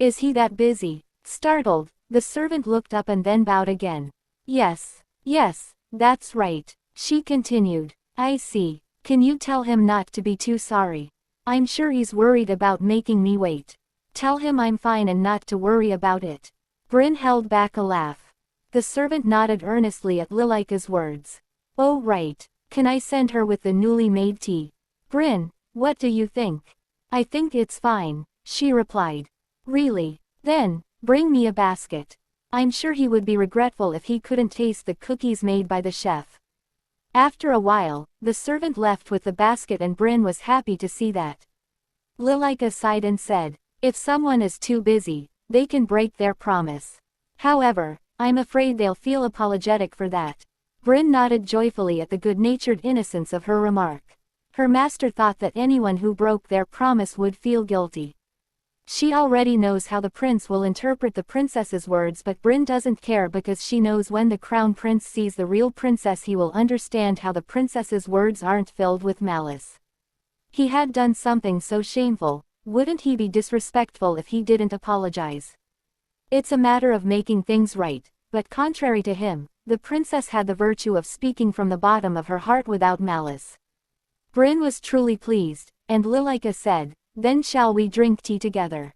Is he that busy? Startled, the servant looked up and then bowed again. Yes, that's right, she continued. I see. Can you tell him not to be too sorry? I'm sure he's worried about making me wait. Tell him I'm fine and not to worry about it. Bryn held back a laugh. The servant nodded earnestly at Lilika's words. Oh right. Can I send her with the newly made tea? Bryn, what do you think? I think it's fine, she replied. Really? Then, bring me a basket. I'm sure he would be regretful if he couldn't taste the cookies made by the chef. After a while, the servant left with the basket and Bryn was happy to see that. Lilika sighed and said, if someone is too busy, they can break their promise. However, I'm afraid they'll feel apologetic for that. Bryn nodded joyfully at the good-natured innocence of her remark. Her master thought that anyone who broke their promise would feel guilty. She already knows how the prince will interpret the princess's words, but Bryn doesn't care because she knows when the crown prince sees the real princess he will understand how the princess's words aren't filled with malice. He had done something so shameful, wouldn't he be disrespectful if he didn't apologize? It's a matter of making things right, but contrary to him, the princess had the virtue of speaking from the bottom of her heart without malice. Bryn was truly pleased, and Lilika said, then shall we drink tea together?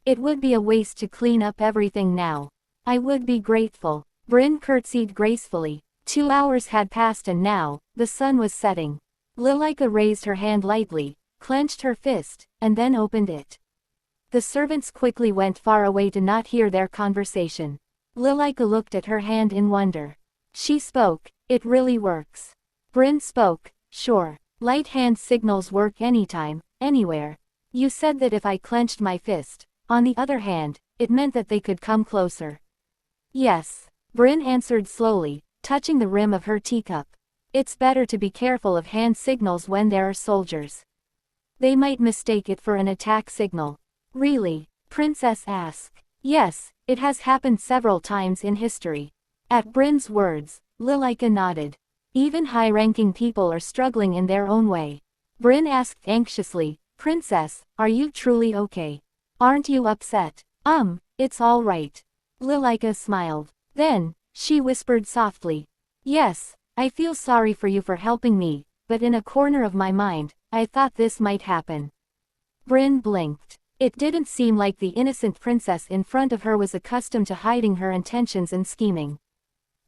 It would be a waste to clean up everything now. I would be grateful. Bryn curtsied gracefully. 2 hours had passed and now, the sun was setting. Lilika raised her hand lightly, clenched her fist, and then opened it. The servants quickly went far away to not hear their conversation. Lilika looked at her hand in wonder. She spoke, it really works. Bryn spoke, sure. Light hand signals work anytime, anywhere. You said that if I clenched my fist, on the other hand, it meant that they could come closer. Yes. Bryn answered slowly, touching the rim of her teacup. It's better to be careful of hand signals when there are soldiers. They might mistake it for an attack signal. Really? Princess asked. Yes, it has happened several times in history. At Bryn's words, Lilika nodded. Even high-ranking people are struggling in their own way. Bryn asked anxiously, Princess, are you truly okay? Aren't you upset? It's all right. Lilika smiled. Then, she whispered softly. Yes, I feel sorry for you for helping me, but in a corner of my mind, I thought this might happen. Bryn blinked. It didn't seem like the innocent princess in front of her was accustomed to hiding her intentions and scheming.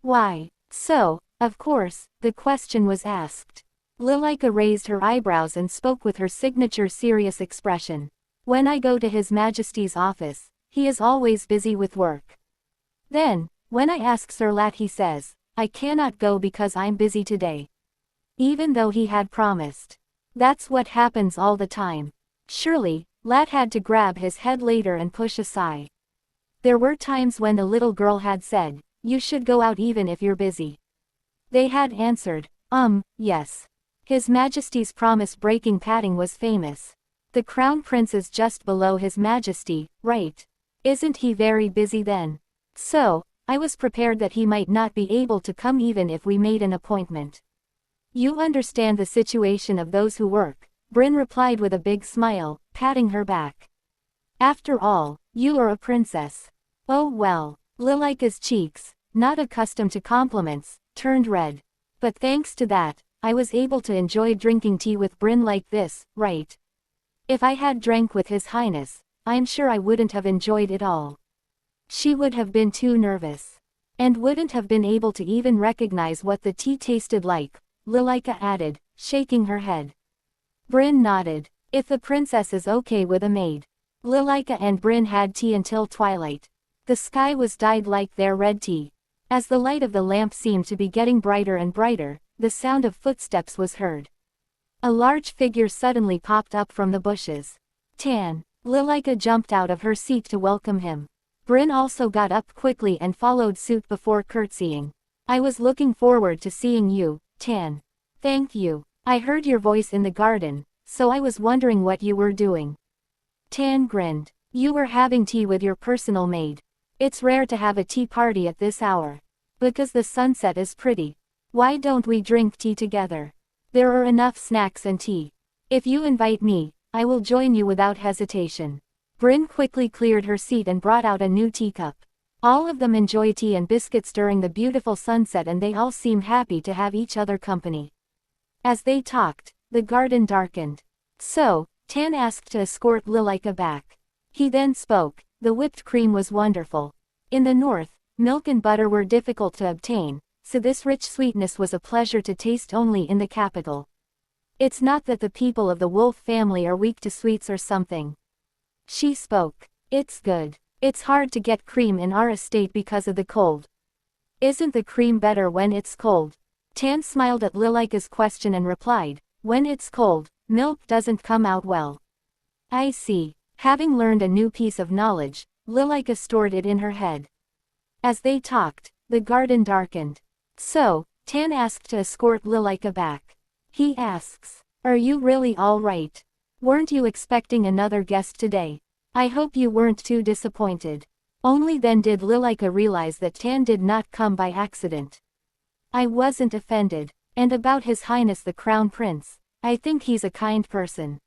Why? So, of course, the question was asked. Lilika raised her eyebrows and spoke with her signature serious expression. When I go to His Majesty's office, he is always busy with work. Then, when I ask Sir Lat, he says, I cannot go because I'm busy today. Even though he had promised. That's what happens all the time. Surely, Lat had to grab his head later and push a sigh. There were times when the little girl had said, you should go out even if you're busy. They had answered, yes. His Majesty's promise-breaking padding was famous. The Crown Prince is just below His Majesty, right? Isn't he very busy then? So, I was prepared that he might not be able to come even if we made an appointment. You understand the situation of those who work, Bryn replied with a big smile, patting her back. After all, you are a princess. Oh well. Lilika's cheeks, not accustomed to compliments, turned red. But thanks to that, I was able to enjoy drinking tea with Bryn like this, right? If I had drank with His Highness, I'm sure I wouldn't have enjoyed it all. She would have been too nervous. And wouldn't have been able to even recognize what the tea tasted like, Lilika added, shaking her head. Bryn nodded. If the princess is okay with a maid. Lilika and Bryn had tea until twilight. The sky was dyed like their red tea. As the light of the lamp seemed to be getting brighter and brighter, the sound of footsteps was heard. A large figure suddenly popped up from the bushes. Tan. Lilika jumped out of her seat to welcome him. Bryn also got up quickly and followed suit before curtsying. I was looking forward to seeing you, Tan. Thank you. I heard your voice in the garden, so I was wondering what you were doing. Tan grinned. You were having tea with your personal maid. It's rare to have a tea party at this hour. Because the sunset is pretty. Why don't we drink tea together? There are enough snacks and tea. If you invite me, I will join you without hesitation. Brynn quickly cleared her seat and brought out a new teacup. All of them enjoy tea and biscuits during the beautiful sunset, and they all seem happy to have each other company. As they talked, the garden darkened. So, Tan asked to escort Lilika back. He then spoke. The whipped cream was wonderful. In the north, milk and butter were difficult to obtain, so this rich sweetness was a pleasure to taste only in the capital. It's not that the people of the wolf family are weak to sweets or something. She spoke. It's good. It's hard to get cream in our estate because of the cold. Isn't the cream better when it's cold? Tan smiled at Lilika's question and replied, when it's cold, milk doesn't come out well. I see. Having learned a new piece of knowledge, Lilika stored it in her head. As they talked, the garden darkened. So, Tan asked to escort Lilika back. He asks, are you really all right? Weren't you expecting another guest today? I hope you weren't too disappointed. Only then did Lilika realize that Tan did not come by accident. I wasn't offended. And about His Highness the Crown Prince, I think he's a kind person.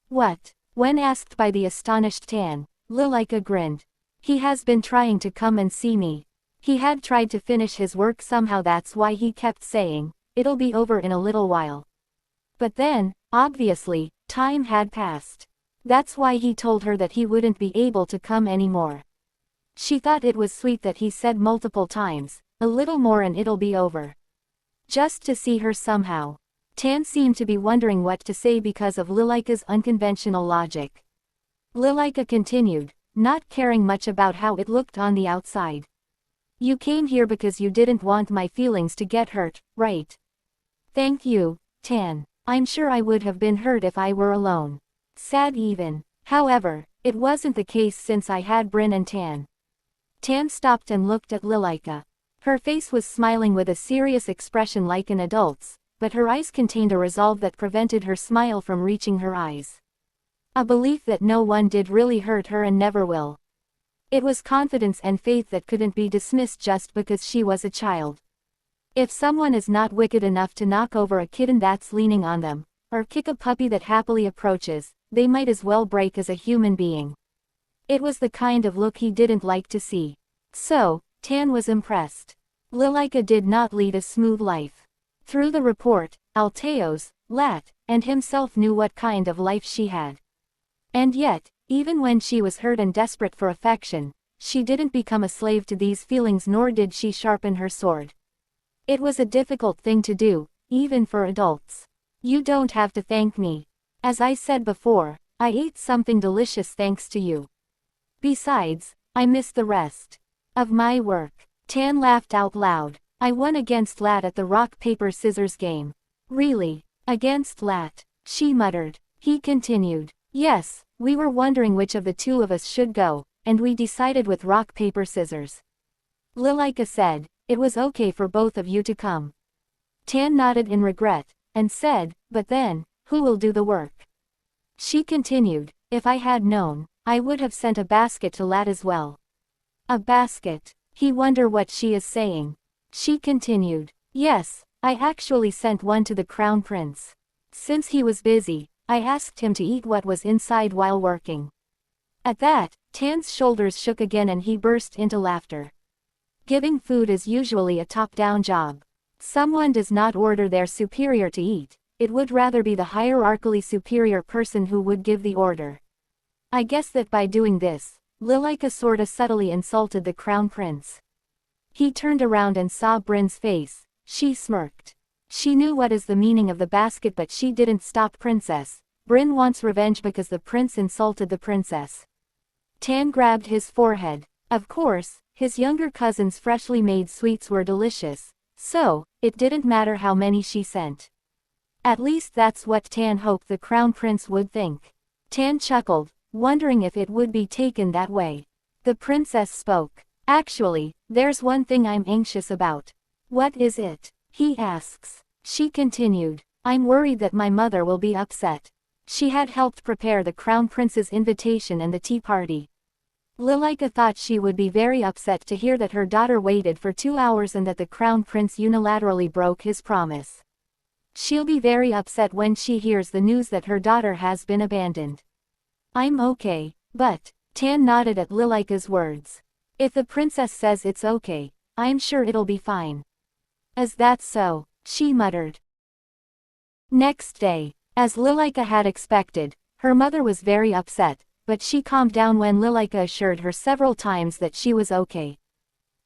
What? When asked by the astonished Tan, Lilika grinned. He has been trying to come and see me. He had tried to finish his work somehow, that's why he kept saying, it'll be over in a little while. But then, obviously, time had passed. That's why he told her that he wouldn't be able to come anymore. She thought it was sweet that he said multiple times, a little more and it'll be over. Just to see her somehow. Tan seemed to be wondering what to say because of Lilika's unconventional logic. Lilika continued, not caring much about how it looked on the outside. You came here because you didn't want my feelings to get hurt, right? Thank you, Tan. I'm sure I would have been hurt if I were alone. Sad even. However, it wasn't the case since I had Brynn and Tan. Tan stopped and looked at Lilika. Her face was smiling with a serious expression like an adult's, but her eyes contained a resolve that prevented her smile from reaching her eyes. A belief that no one did really hurt her and never will. It was confidence and faith that couldn't be dismissed just because she was a child. If someone is not wicked enough to knock over a kitten that's leaning on them, or kick a puppy that happily approaches, they might as well break as a human being. It was the kind of look he didn't like to see. So, Tan was impressed. Lilika did not lead a smooth life. Through the report, Alteo's, Lat, and himself knew what kind of life she had. And yet, even when she was hurt and desperate for affection, she didn't become a slave to these feelings, nor did she sharpen her sword. It was a difficult thing to do, even for adults. You don't have to thank me. As I said before, I ate something delicious thanks to you. Besides, I miss the rest of my work. Tan laughed out loud. I won against Lat at the rock-paper-scissors game. Really? Against Lat? She muttered. He continued. Yes, we were wondering which of the two of us should go, and we decided with rock-paper-scissors. Lilika said, it was okay for both of you to come. Tan nodded in regret, and said, but then, who will do the work? She continued, if I had known, I would have sent a basket to Lat as well. A basket? He wonder what she is saying. She continued, yes, I actually sent one to the Crown Prince. Since he was busy, I asked him to eat what was inside while working. At that, Tan's shoulders shook again and he burst into laughter. Giving food is usually a top-down job. Someone does not order their superior to eat, it would rather be the hierarchically superior person who would give the order. I guess that by doing this, Lilika sorta subtly insulted the Crown Prince. He turned around and saw Brynn's face. She smirked. She knew what is the meaning of the basket, but she didn't stop Princess. Brynn wants revenge because the prince insulted the princess. Tan grabbed his forehead. Of course, his younger cousin's freshly made sweets were delicious, so, it didn't matter how many she sent. At least that's what Tan hoped the Crown Prince would think. Tan chuckled, wondering if it would be taken that way. The princess spoke. Actually, there's one thing I'm anxious about. What is it? He asks. She continued. I'm worried that my mother will be upset. She had helped prepare the Crown Prince's invitation and the tea party. Lilika thought she would be very upset to hear that her daughter waited for 2 hours and that the Crown Prince unilaterally broke his promise. She'll be very upset when she hears the news that her daughter has been abandoned. I'm okay, But, Tan nodded at Lilika's words. If the princess says it's okay, I'm sure it'll be fine. Is that so? She muttered. Next day, as Lilika had expected, her mother was very upset, but she calmed down when Lilika assured her several times that she was okay.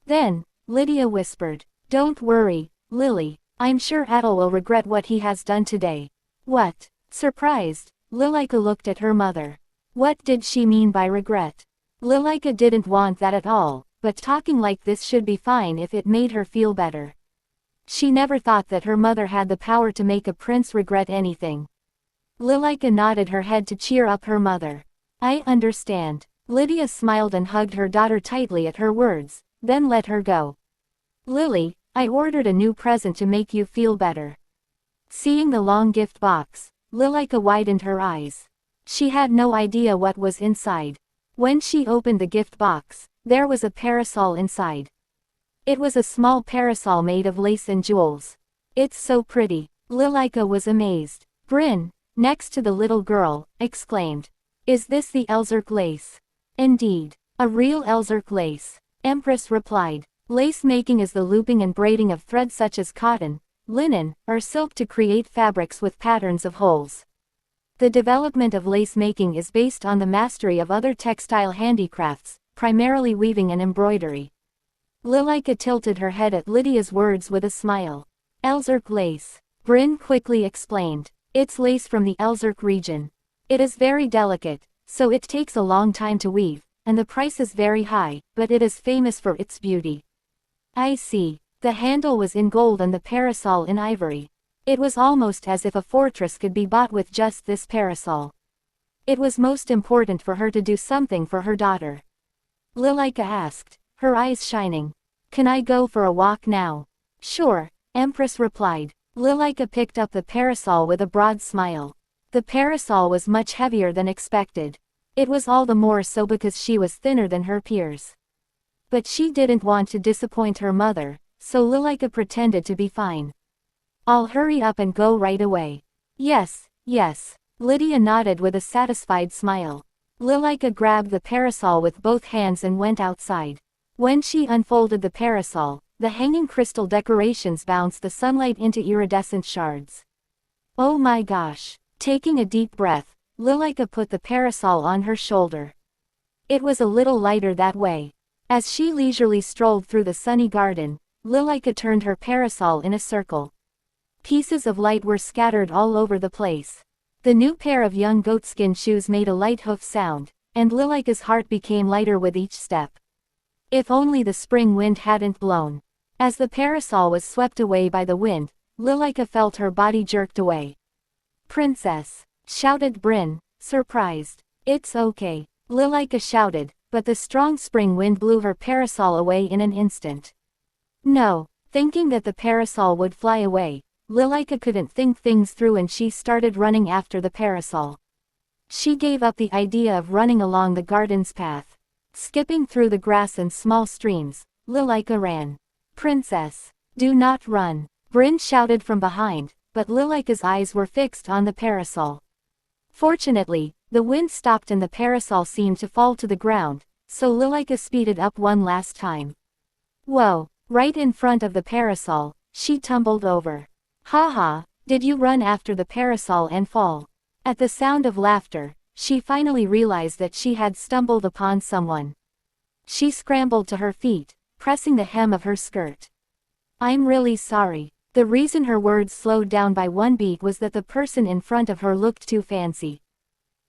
Then, Lydia whispered, "Don't worry, Lily, I'm sure Adel will regret what he has done today." What? Surprised, Lilika looked at her mother. What did she mean by regret? Lilika didn't want that at all, but talking like this should be fine if it made her feel better. She never thought that her mother had the power to make a prince regret anything. Lilika nodded her head to cheer up her mother. I understand. Lydia smiled and hugged her daughter tightly at her words, then let her go. Lily, I ordered a new present to make you feel better. Seeing the long gift box, Lilika widened her eyes. She had no idea what was inside. When she opened the gift box, there was a parasol inside. It was a small parasol made of lace and jewels. It's so pretty. Lilika was amazed. Bryn, next to the little girl, exclaimed. Is this the Elzerk lace? Indeed. A real Elzerk lace. Empress replied. Lace making is the looping and braiding of thread such as cotton, linen, or silk to create fabrics with patterns of holes. The development of lace making is based on the mastery of other textile handicrafts, primarily weaving and embroidery. Lilika tilted her head at Lydia's words with a smile. Elzerk lace. Bryn quickly explained. It's lace from the Elzerk region. It is very delicate, so it takes a long time to weave, and the price is very high, but it is famous for its beauty. I see. The handle was in gold and the parasol in ivory. It was almost as if a fortress could be bought with just this parasol. It was most important for her to do something for her daughter. Lilika asked, her eyes shining. Can I go for a walk now? Sure, Empress replied. Lilika picked up the parasol with a broad smile. The parasol was much heavier than expected. It was all the more so because she was thinner than her peers. But she didn't want to disappoint her mother, so Lilika pretended to be fine. I'll hurry up and go right away. Yes, yes. Lydia nodded with a satisfied smile. Lilika grabbed the parasol with both hands and went outside. When she unfolded the parasol, the hanging crystal decorations bounced the sunlight into iridescent shards. Oh my gosh. Taking a deep breath, Lilika put the parasol on her shoulder. It was a little lighter that way. As she leisurely strolled through the sunny garden, Lilika turned her parasol in a circle. Pieces of light were scattered all over the place. The new pair of young goatskin shoes made a light hoof sound, and Lilika's heart became lighter with each step. If only the spring wind hadn't blown. As the parasol was swept away by the wind, Lilika felt her body jerked away. Princess! Shouted Bryn, surprised. It's okay, Lilika shouted, but the strong spring wind blew her parasol away in an instant. No, thinking that the parasol would fly away, Lilika couldn't think things through and she started running after the parasol. She gave up the idea of running along the garden's path. Skipping through the grass and small streams, Lilika ran. Princess! Do not run! Bryn shouted from behind, but Lilika's eyes were fixed on the parasol. Fortunately, the wind stopped and the parasol seemed to fall to the ground, so Lilika speeded up one last time. Whoa! Right in front of the parasol, she tumbled over. Haha, did you run after the parasol and fall? At the sound of laughter, she finally realized that she had stumbled upon someone. She scrambled to her feet, pressing the hem of her skirt. I'm really sorry. The reason her words slowed down by one beat was that the person in front of her looked too fancy.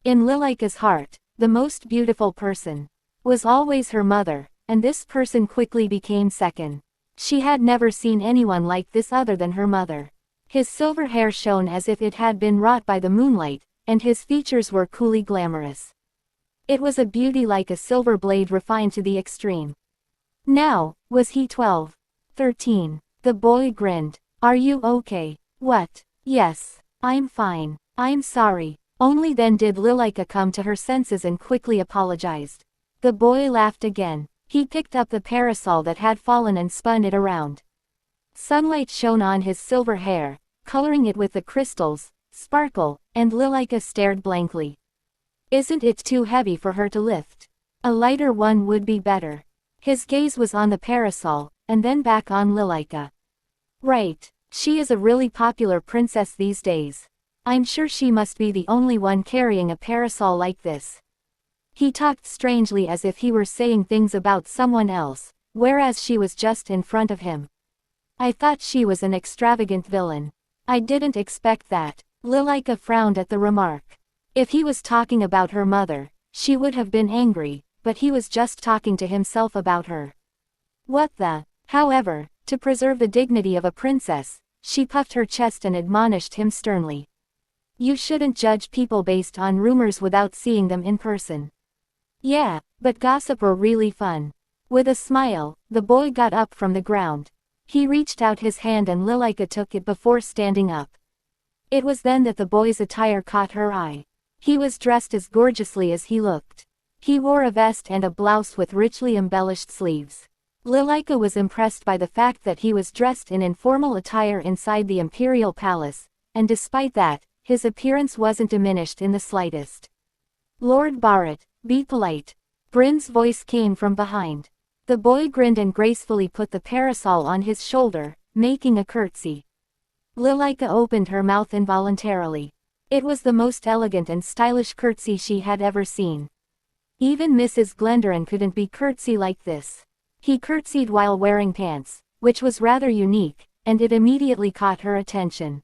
In Lilika's heart, the most beautiful person was always her mother, and this person quickly became second. She had never seen anyone like this other than her mother. His silver hair shone as if it had been wrought by the moonlight, and his features were coolly glamorous. It was a beauty like a silver blade refined to the extreme. Now, was he 12? 13? The boy grinned. Are you okay? What? Yes, I'm fine. I'm sorry. Only then did Lilika come to her senses and quickly apologized. The boy laughed again. He picked up the parasol that had fallen and spun it around. Sunlight shone on his silver hair, coloring it with the crystals, sparkle, and Lilika stared blankly. Isn't it too heavy for her to lift? A lighter one would be better. His gaze was on the parasol, and then back on Lilika. Right. She is a really popular princess these days. I'm sure she must be the only one carrying a parasol like this. He talked strangely as if he were saying things about someone else, whereas she was just in front of him. I thought she was an extravagant villain. I didn't expect that. Lilika frowned at the remark. If he was talking about her mother, she would have been angry, but he was just talking to himself about her. What the? However, to preserve the dignity of a princess, she puffed her chest and admonished him sternly. You shouldn't judge people based on rumors without seeing them in person. Yeah, but gossip are really fun. With a smile, the boy got up from the ground. He reached out his hand and Lilika took it before standing up. It was then that the boy's attire caught her eye. He was dressed as gorgeously as he looked. He wore a vest and a blouse with richly embellished sleeves. Lilika was impressed by the fact that he was dressed in informal attire inside the imperial palace, and despite that, his appearance wasn't diminished in the slightest. Lord Barrett, be polite. Bryn's voice came from behind. The boy grinned and gracefully put the parasol on his shoulder, making a curtsy. Lilika opened her mouth involuntarily. It was the most elegant and stylish curtsy she had ever seen. Even Mrs. Glendoran couldn't be curtsy like this. He curtsied while wearing pants, which was rather unique, and it immediately caught her attention.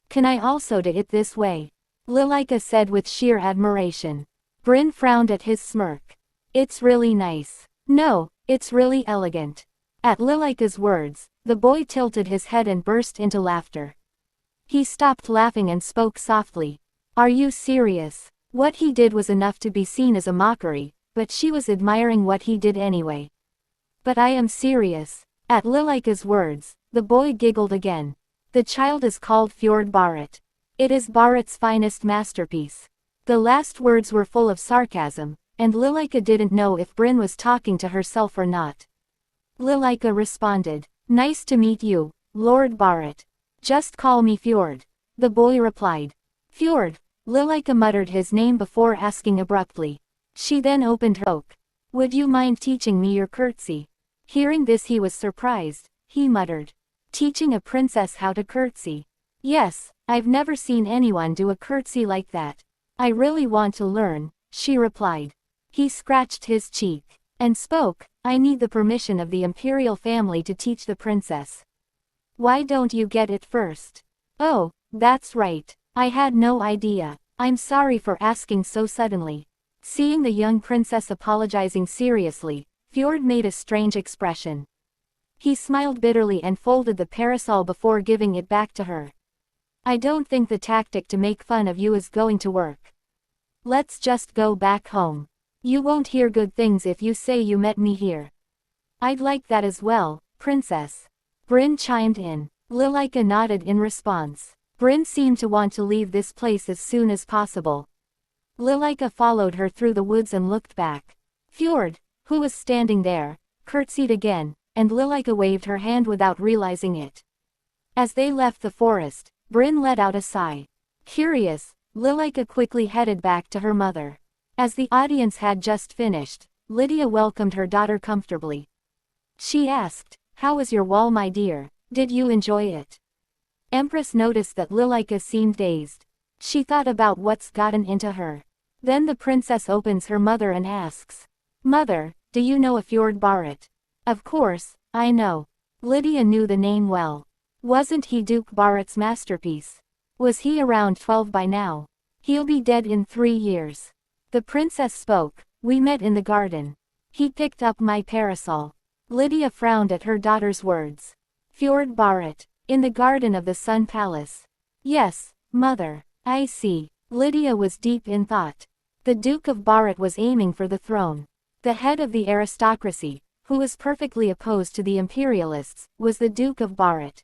Can I also do it this way? Lilika said with sheer admiration. Bryn frowned at his smirk. It's really nice. No, it's really elegant. At Lilika's words, the boy tilted his head and burst into laughter. He stopped laughing and spoke softly. Are you serious? What he did was enough to be seen as a mockery, but she was admiring what he did anyway. But I am serious. At Lilika's words, the boy giggled again. The child is called Fjord Barrett. It is Barrett's finest masterpiece. The last words were full of sarcasm, and Lilika didn't know if Bryn was talking to herself or not. Lilika responded. Nice to meet you, Lord Barrett. Just call me Fjord. The boy replied. Fjord. Lilika muttered his name before asking abruptly. She then opened her book. Would you mind teaching me your curtsy? Hearing this he was surprised. He muttered. Teaching a princess how to curtsy? Yes, I've never seen anyone do a curtsy like that. I really want to learn, she replied. He scratched his cheek and spoke. I need the permission of the imperial family to teach the princess. Why don't you get it first? Oh, that's right. I had no idea. I'm sorry for asking so suddenly. Seeing the young princess apologizing seriously, Fjord made a strange expression. He smiled bitterly and folded the parasol before giving it back to her. I don't think the tactic to make fun of you is going to work. Let's just go back home. You won't hear good things if you say you met me here. I'd like that as well, princess. Bryn chimed in. Lilika nodded in response. Bryn seemed to want to leave this place as soon as possible. Lilika followed her through the woods and looked back. Fjord, who was standing there, curtsied again, and Lilika waved her hand without realizing it. As they left the forest, Bryn let out a sigh. Curious, Lilika quickly headed back to her mother. As the audience had just finished, Lydia welcomed her daughter comfortably. She asked, How was your wall, my dear? Did you enjoy it? Empress noticed that Lilika seemed dazed. She thought about what's gotten into her. Then the princess opens her mother and asks, Mother, do you know a Fjord Barrett? Of course, I know. Lydia knew the name well. Wasn't he Duke Barrett's masterpiece? Was he around 12 by now? He'll be dead in 3 years. The princess spoke. We met in the garden. He picked up my parasol. Lydia frowned at her daughter's words. Fjord Barrett. In the garden of the Sun Palace. Yes, mother. I see. Lydia was deep in thought. The Duke of Barrett was aiming for the throne. The head of the aristocracy, who was perfectly opposed to the imperialists, was the Duke of Barrett.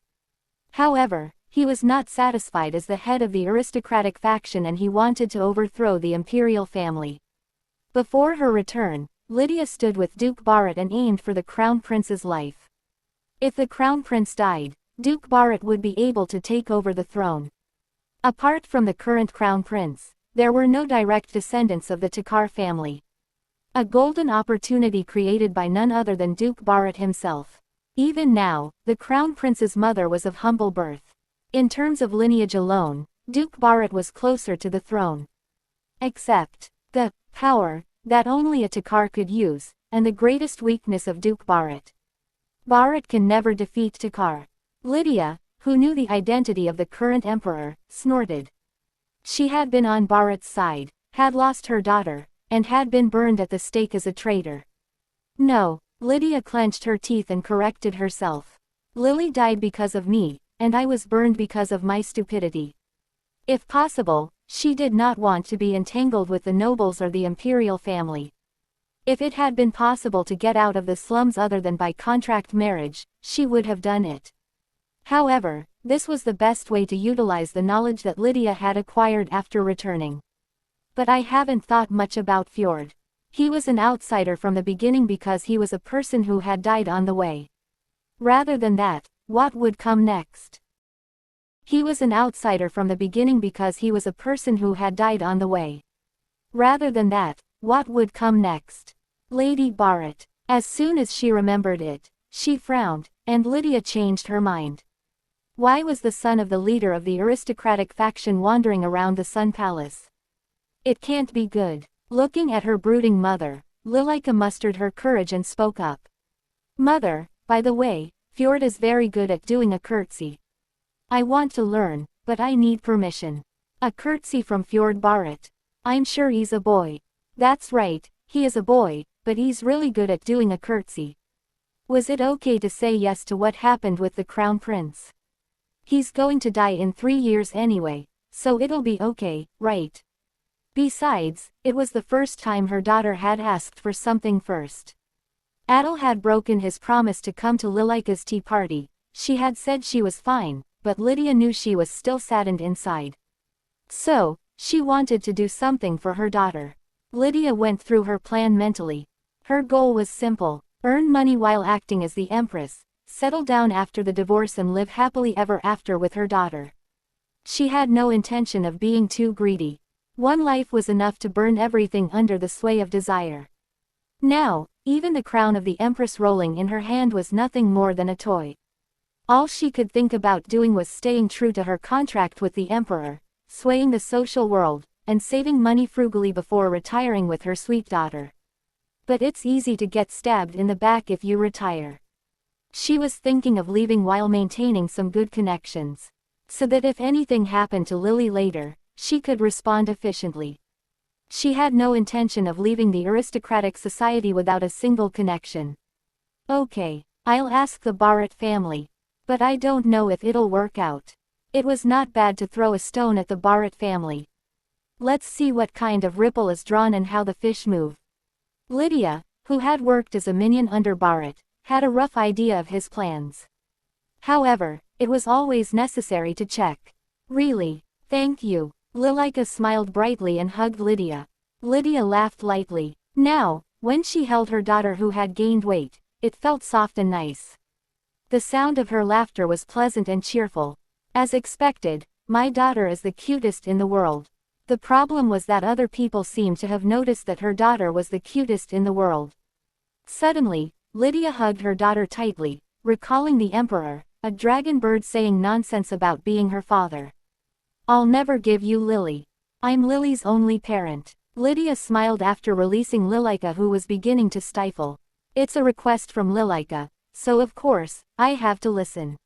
However, he was not satisfied as the head of the aristocratic faction and he wanted to overthrow the imperial family. Before her return, Lydia stood with Duke Barrett and aimed for the crown prince's life. If the crown prince died, Duke Barrett would be able to take over the throne. Apart from the current crown prince, there were no direct descendants of the Takar family. A golden opportunity created by none other than Duke Barrett himself. Even now, the Crown Prince's mother was of humble birth. In terms of lineage alone, Duke Barrett was closer to the throne. Except the power that only a Takar could use, and the greatest weakness of Duke Barrett. Barrett can never defeat Takar. Lydia, who knew the identity of the current emperor, snorted. She had been on Barrett's side, had lost her daughter, and had been burned at the stake as a traitor. No, Lydia clenched her teeth and corrected herself. Lily died because of me, and I was burned because of my stupidity. If possible, she did not want to be entangled with the nobles or the imperial family. If it had been possible to get out of the slums other than by contract marriage, she would have done it. However, this was the best way to utilize the knowledge that Lydia had acquired after returning. But I haven't thought much about Fjord. He was an outsider from the beginning because he was a person who had died on the way. Rather than that, what would come next? He was an outsider from the beginning because he was a person who had died on the way. Rather than that, what would come next? Lady Barrett. As soon as she remembered it, she frowned, and Lydia changed her mind. Why was the son of the leader of the aristocratic faction wandering around the Sun Palace? It can't be good. Looking at her brooding mother, Lilika mustered her courage and spoke up. Mother, by the way, Fjord is very good at doing a curtsy. I want to learn, but I need permission. A curtsy from Fjord Barrett. I'm sure he's a boy. That's right, he is a boy, but he's really good at doing a curtsy. Was it okay to say yes to what happened with the Crown Prince? He's going to die in 3 years anyway, so it'll be okay, right? Besides, it was the first time her daughter had asked for something first. Adel had broken his promise to come to Lilika's tea party. She had said she was fine, but Lydia knew she was still saddened inside. So, she wanted to do something for her daughter. Lydia went through her plan mentally. Her goal was simple: earn money while acting as the Empress, settle down after the divorce and live happily ever after with her daughter. She had no intention of being too greedy. One life was enough to burn everything under the sway of desire. Now, even the crown of the Empress rolling in her hand was nothing more than a toy. All she could think about doing was staying true to her contract with the Emperor, swaying the social world, and saving money frugally before retiring with her sweet daughter. But it's easy to get stabbed in the back if you retire. She was thinking of leaving while maintaining some good connections, so that if anything happened to Lily later, she could respond efficiently. She had no intention of leaving the aristocratic society without a single connection. Okay, I'll ask the Barrett family. But I don't know if it'll work out. It was not bad to throw a stone at the Barrett family. Let's see what kind of ripple is drawn and how the fish move. Lydia, who had worked as a minion under Barrett, had a rough idea of his plans. However, it was always necessary to check. Really? Thank you. Lilika smiled brightly and hugged Lydia. Lydia laughed lightly. Now, when she held her daughter who had gained weight, it felt soft and nice. The sound of her laughter was pleasant and cheerful. As expected, my daughter is the cutest in the world. The problem was that other people seemed to have noticed that her daughter was the cutest in the world. Suddenly, Lydia hugged her daughter tightly, recalling the Emperor, a dragon bird saying nonsense about being her father. I'll never give you Lily. I'm Lily's only parent. Lydia smiled after releasing Lilika, who was beginning to stifle. It's a request from Lilika, so of course, I have to listen.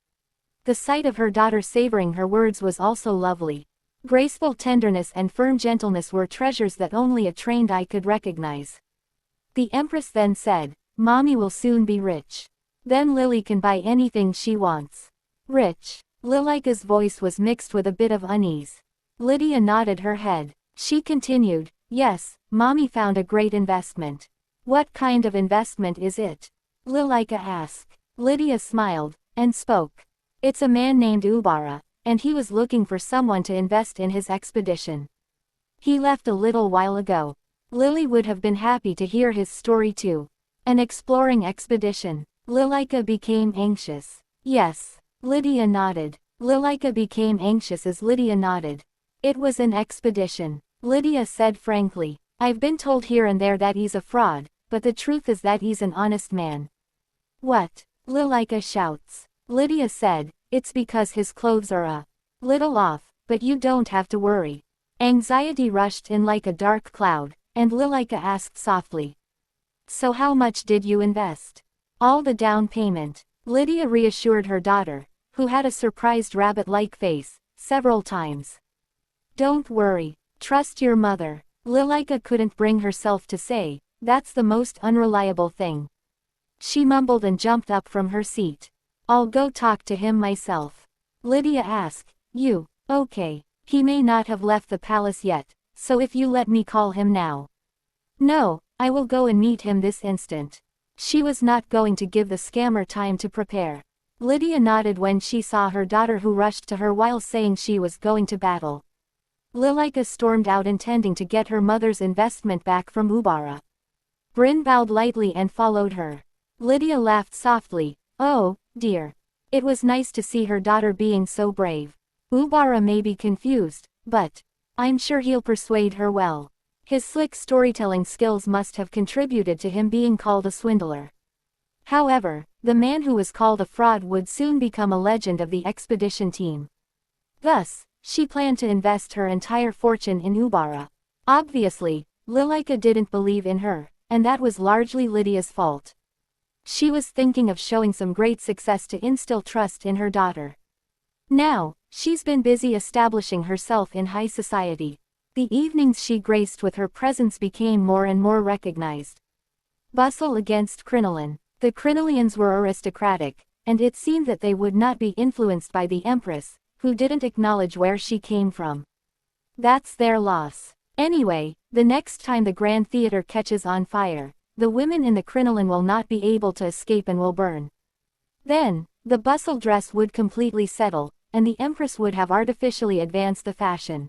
The sight of her daughter savoring her words was also lovely. Graceful tenderness and firm gentleness were treasures that only a trained eye could recognize. The Empress then said, Mommy will soon be rich. Then Lily can buy anything she wants. Rich. Lilika's voice was mixed with a bit of unease. Lydia nodded her head. She continued, Yes, Mommy found a great investment. What kind of investment is it? Lilika asked. Lydia smiled, and spoke. It's a man named Ubara, and he was looking for someone to invest in his expedition. He left a little while ago. Lily would have been happy to hear his story too. An exploring expedition. Lilika became anxious. Yes. Lydia nodded. Lilika became anxious as Lydia nodded. It was an expedition. Lydia said frankly. I've been told here and there that he's a fraud, but the truth is that he's an honest man. What? Lilika shouts. Lydia said, it's because his clothes are a little off, but you don't have to worry. Anxiety rushed in like a dark cloud, and Lilika asked softly. So how much did you invest? All the down payment. Lydia reassured her daughter, who had a surprised rabbit-like face, several times. Don't worry. Trust your mother. Lilika couldn't bring herself to say, that's the most unreliable thing. She mumbled and jumped up from her seat. I'll go talk to him myself. Lydia asked, you, okay. He may not have left the palace yet, so if you let me call him now. No, I will go and meet him this instant. She was not going to give the scammer time to prepare. Lydia nodded when she saw her daughter, who rushed to her while saying she was going to battle. Lilika stormed out intending to get her mother's investment back from Ubara. Bryn bowed lightly and followed her. Lydia laughed softly. Oh, dear. It was nice to see her daughter being so brave. Ubara may be confused, but I'm sure he'll persuade her well. His slick storytelling skills must have contributed to him being called a swindler. However, the man who was called a fraud would soon become a legend of the expedition team. Thus, she planned to invest her entire fortune in Ubara. Obviously, Lilika didn't believe in her, and that was largely Lydia's fault. She was thinking of showing some great success to instill trust in her daughter. Now, she's been busy establishing herself in high society. The evenings she graced with her presence became more and more recognized. Bustle against crinoline. The Crinolians were aristocratic, and it seemed that they would not be influenced by the Empress, who didn't acknowledge where she came from. That's their loss. Anyway, the next time the Grand Theater catches on fire, the women in the crinoline will not be able to escape and will burn. Then, the bustle dress would completely settle, and the Empress would have artificially advanced the fashion.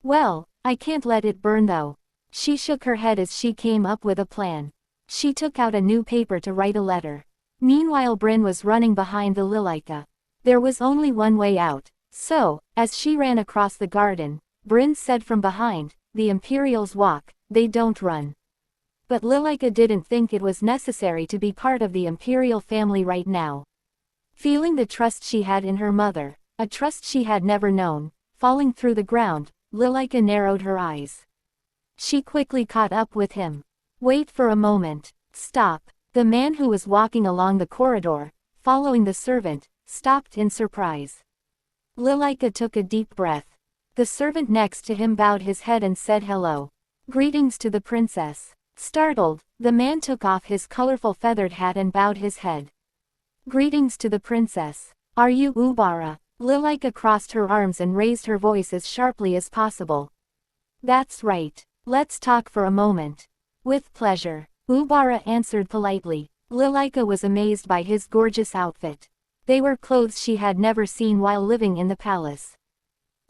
Well, I can't let it burn though. She shook her head as she came up with a plan. She took out a new paper to write a letter. Meanwhile Bryn was running behind the Lilika. There was only one way out, so, as she ran across the garden, Bryn said from behind, the Imperials walk, they don't run. But Lilika didn't think it was necessary to be part of the Imperial family right now. Feeling the trust she had in her mother, a trust she had never known, falling through the ground, Lilika narrowed her eyes. She quickly caught up with him. Wait for a moment. Stop. The man who was walking along the corridor, following the servant, stopped in surprise. Lilika took a deep breath. The servant next to him bowed his head and said hello. Greetings to the princess. Startled, the man took off his colorful feathered hat and bowed his head. Greetings to the princess. Are you Ubara? Lilika crossed her arms and raised her voice as sharply as possible. That's right. Let's talk for a moment. With pleasure. Ubara answered politely. Lilika was amazed by his gorgeous outfit. They were clothes she had never seen while living in the palace.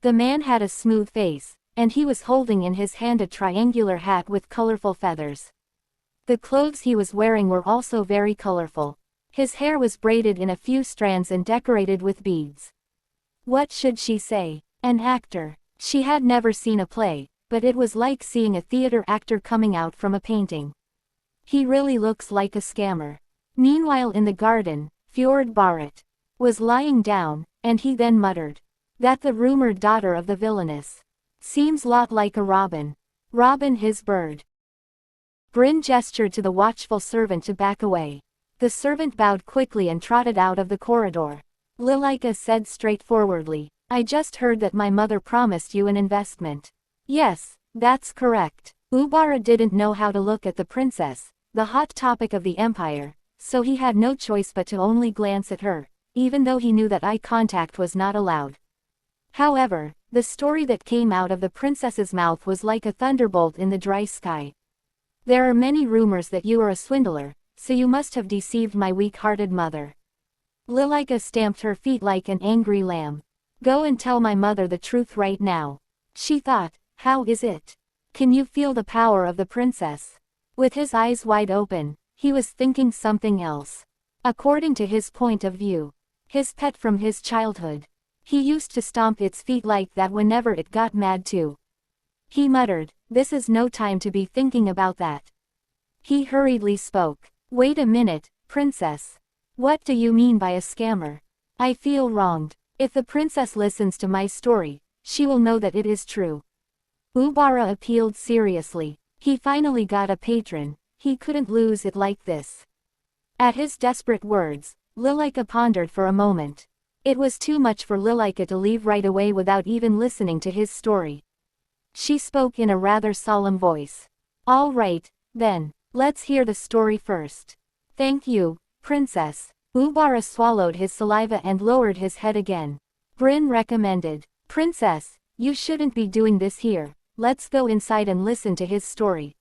The man had a smooth face, and he was holding in his hand a triangular hat with colorful feathers. The clothes he was wearing were also very colorful. His hair was braided in a few strands and decorated with beads. What should she say? An actor. She had never seen a play, but it was like seeing a theater actor coming out from a painting. He really looks like a scammer. Meanwhile in the garden, Fjord Barrett was lying down, and he then muttered. That the rumored daughter of the villainess. Seems lot like a robin. Robin his bird. Bryn gestured to the watchful servant to back away. The servant bowed quickly and trotted out of the corridor. Lilika said straightforwardly, I just heard that my mother promised you an investment. Yes, that's correct. Ubara didn't know how to look at the princess, the hot topic of the empire, so he had no choice but to only glance at her, even though he knew that eye contact was not allowed. However, the story that came out of the princess's mouth was like a thunderbolt in the dry sky. There are many rumors that you are a swindler, so you must have deceived my weak-hearted mother. Lilika stamped her feet like an angry lamb. Go and tell my mother the truth right now. She thought, how is it? Can you feel the power of the princess? With his eyes wide open, he was thinking something else. According to his point of view, his pet from his childhood. He used to stomp its feet like that whenever it got mad too. He muttered, "This is no time to be thinking about that." He hurriedly spoke. "Wait a minute, princess. What do you mean by a scammer? I feel wronged. If the princess listens to my story, she will know that it is true." Ubara appealed seriously. He finally got a patron. He couldn't lose it like this. At his desperate words, Lilika pondered for a moment. It was too much for Lilika to leave right away without even listening to his story. She spoke in a rather solemn voice. "All right, then, let's hear the story first." "Thank you, princess." Ubara swallowed his saliva and lowered his head again. Bryn recommended, "Princess, you shouldn't be doing this here. Let's go inside and listen to his story."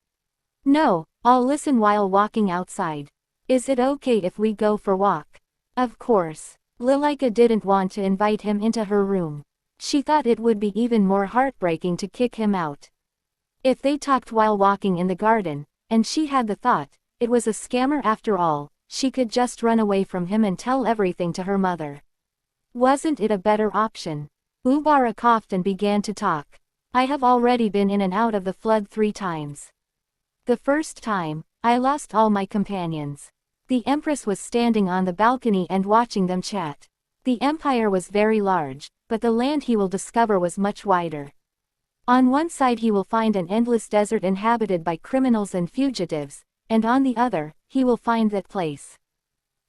"No, I'll listen while walking outside. Is it okay if we go for walk?" Of course. Lilika didn't want to invite him into her room. She thought it would be even more heartbreaking to kick him out. If they talked while walking in the garden, and she had the thought, it was a scammer after all, she could just run away from him and tell everything to her mother. Wasn't it a better option? Ubara coughed and began to talk. "I have already been in and out of the flood 3 times. The first time, I lost all my companions. The Empress was standing on the balcony and watching them chat. The empire was very large, but the land he will discover was much wider. On one side he will find an endless desert inhabited by criminals and fugitives, and on the other, he will find that place.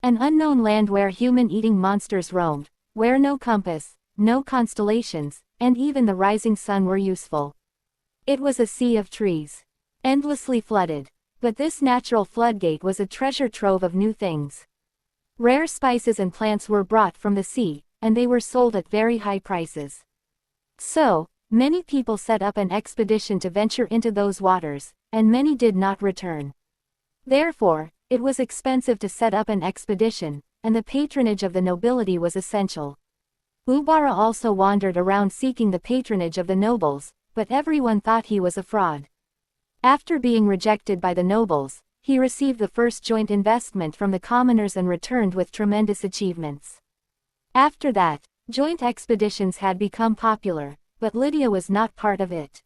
An unknown land where human-eating monsters roamed, where no compass, no constellations, and even the rising sun were useful. It was a sea of trees. Endlessly flooded. But this natural floodgate was a treasure trove of new things. Rare spices and plants were brought from the sea, and they were sold at very high prices. So, many people set up an expedition to venture into those waters, and many did not return. Therefore, it was expensive to set up an expedition, and the patronage of the nobility was essential. Ubara also wandered around seeking the patronage of the nobles, but everyone thought he was a fraud. After being rejected by the nobles, he received the first joint investment from the commoners and returned with tremendous achievements. After that, joint expeditions had become popular, but Lydia was not part of it.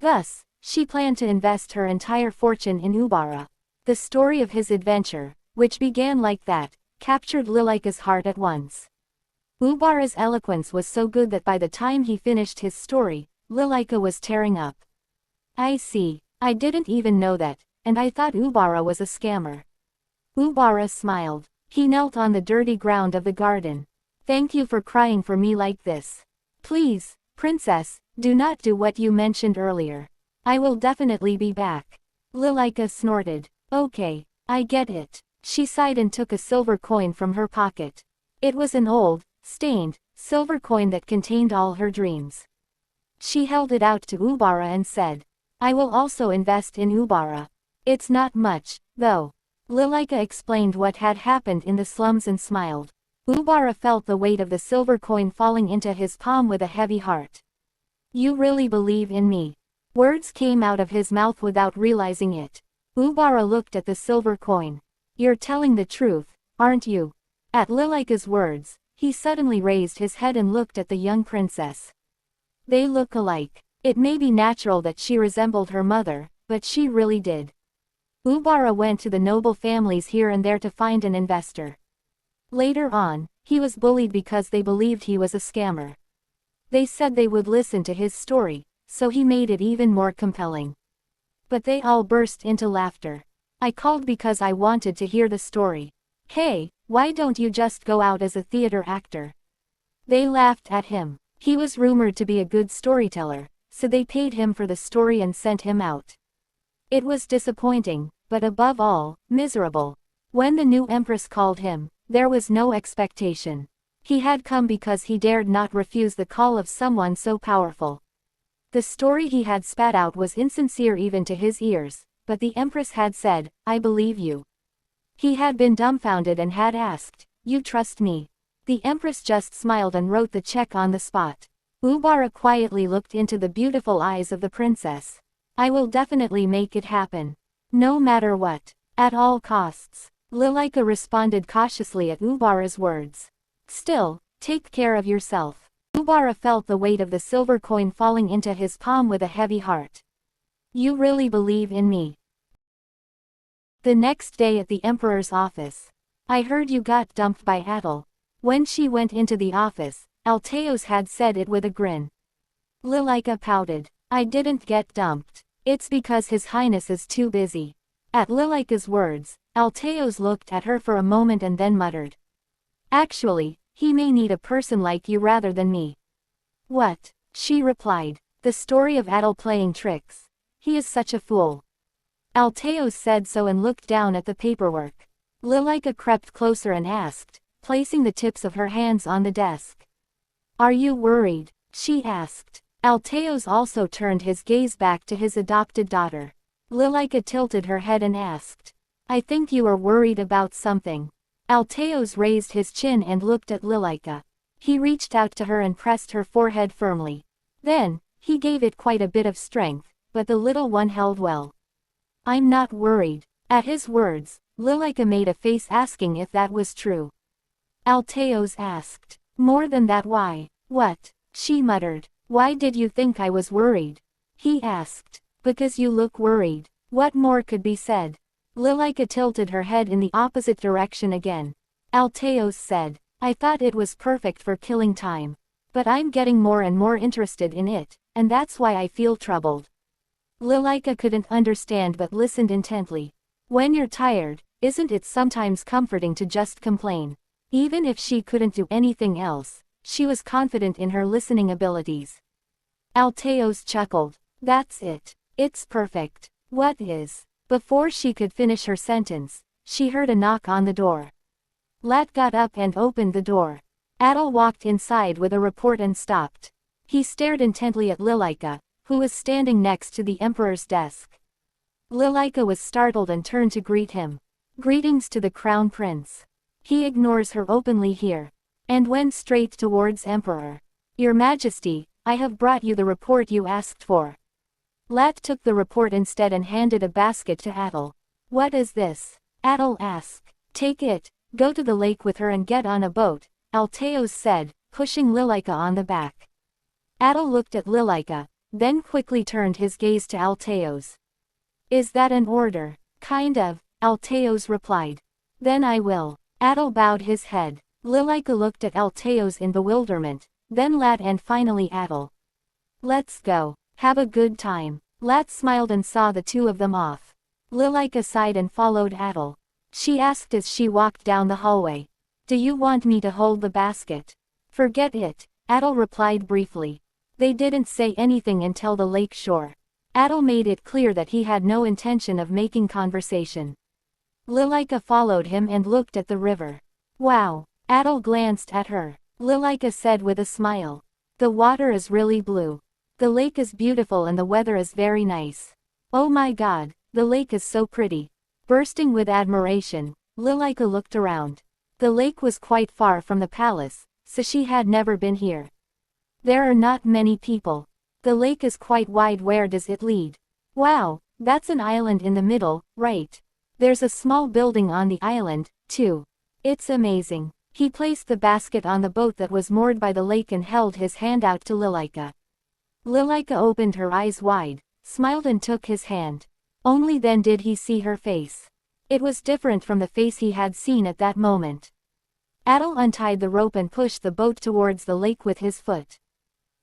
Thus, she planned to invest her entire fortune in Ubara. The story of his adventure, which began like that, captured Lilika's heart at once. Ubara's eloquence was so good that by the time he finished his story, Lilika was tearing up. "I see. I didn't even know that, and I thought Ubara was a scammer." Ubara smiled. He knelt on the dirty ground of the garden. "Thank you for crying for me like this. Please, princess, do not do what you mentioned earlier. I will definitely be back." Lilika snorted. "Okay, I get it." She sighed and took a silver coin from her pocket. It was an old, stained, silver coin that contained all her dreams. She held it out to Ubara and said, "I will also invest in Ubara. It's not much, though." Lilika explained what had happened in the slums and smiled. Ubara felt the weight of the silver coin falling into his palm with a heavy heart. "You really believe in me?" Words came out of his mouth without realizing it. Ubara looked at the silver coin. "You're telling the truth, aren't you?" At Lilika's words, he suddenly raised his head and looked at the young princess. They look alike. It may be natural that she resembled her mother, but she really did. Ubara went to the noble families here and there to find an investor. Later on, he was bullied because they believed he was a scammer. They said they would listen to his story, so he made it even more compelling. But they all burst into laughter. "I called because I wanted to hear the story. Hey, why don't you just go out as a theater actor?" They laughed at him. He was rumored to be a good storyteller, so they paid him for the story and sent him out. It was disappointing, but above all, miserable. When the new Empress called him, there was no expectation. He had come because he dared not refuse the call of someone so powerful. The story he had spat out was insincere even to his ears, but the Empress had said, "I believe you." He had been dumbfounded and had asked, "You trust me?" The Empress just smiled and wrote the check on the spot. Ubara quietly looked into the beautiful eyes of the princess. "I will definitely make it happen. No matter what. At all costs." Lilika responded cautiously at Ubara's words. "Still, take care of yourself." Ubara felt the weight of the silver coin falling into his palm with a heavy heart. You really believe in me? The next day at the Emperor's office. I heard you got dumped by Atel. When she went into the office, Alteos had said it with a grin. Lilika pouted. I didn't get dumped. It's because His Highness is too busy. At Lilika's words, Alteos looked at her for a moment and then muttered. Actually, he may need a person like you rather than me. What? She replied. The story of Atel playing tricks. He is such a fool. Alteos said so and looked down at the paperwork. Lilika crept closer and asked, placing the tips of her hands on the desk. Are you worried? She asked. Alteos also turned his gaze back to his adopted daughter. Lilika tilted her head and asked. I think you are worried about something. Alteos raised his chin and looked at Lilika. He reached out to her and pressed her forehead firmly. Then, he gave it quite a bit of strength, but the little one held well. I'm not worried. At his words, Lilika made a face asking if that was true. Alteos asked. More than that, why? What? She muttered. Why did you think I was worried? He asked. Because you look worried. What more could be said? Lilika tilted her head in the opposite direction again. Alteos said. I thought it was perfect for killing time. But I'm getting more and more interested in it, and that's why I feel troubled. Lilika couldn't understand but listened intently. When you're tired, isn't it sometimes comforting to just complain? Even if she couldn't do anything else, she was confident in her listening abilities. Alteos chuckled. That's it. It's perfect. What is? Before she could finish her sentence, she heard a knock on the door. Lat got up and opened the door. Atel walked inside with a report and stopped. He stared intently at Lilika, who was standing next to the Emperor's desk. Lilika was startled and turned to greet him. Greetings to the Crown Prince. He ignores her openly here. And went straight towards Emperor. Your Majesty, I have brought you the report you asked for. Lat took the report instead and handed a basket to Atel. What is this? Atel asked. Take it, go to the lake with her and get on a boat, Alteos said, pushing Lilika on the back. Atel looked at Lilika, then quickly turned his gaze to Alteos. Is that an order? Kind of, Alteos replied. Then I will. Atel bowed his head. Lilika looked at Alteos in bewilderment, then Lat and finally Atel. Let's go. Have a good time. Lat smiled and saw the two of them off. Lilika sighed and followed Atel. She asked as she walked down the hallway. Do you want me to hold the basket? Forget it, Atel replied briefly. They didn't say anything until the lake shore. Atel made it clear that he had no intention of making conversation. Lilika followed him and looked at the river. Wow. Atel glanced at her. Lilika said with a smile. The water is really blue. The lake is beautiful and the weather is very nice. Oh my god, the lake is so pretty. Bursting with admiration, Lilika looked around. The lake was quite far from the palace, so she had never been here. There are not many people. The lake is quite wide. Where does it lead? Wow, that's an island in the middle, right? There's a small building on the island, too. It's amazing. He placed the basket on the boat that was moored by the lake and held his hand out to Lilika. Lilika opened her eyes wide, smiled and took his hand. Only then did he see her face. It was different from the face he had seen at that moment. Atel untied the rope and pushed the boat towards the lake with his foot.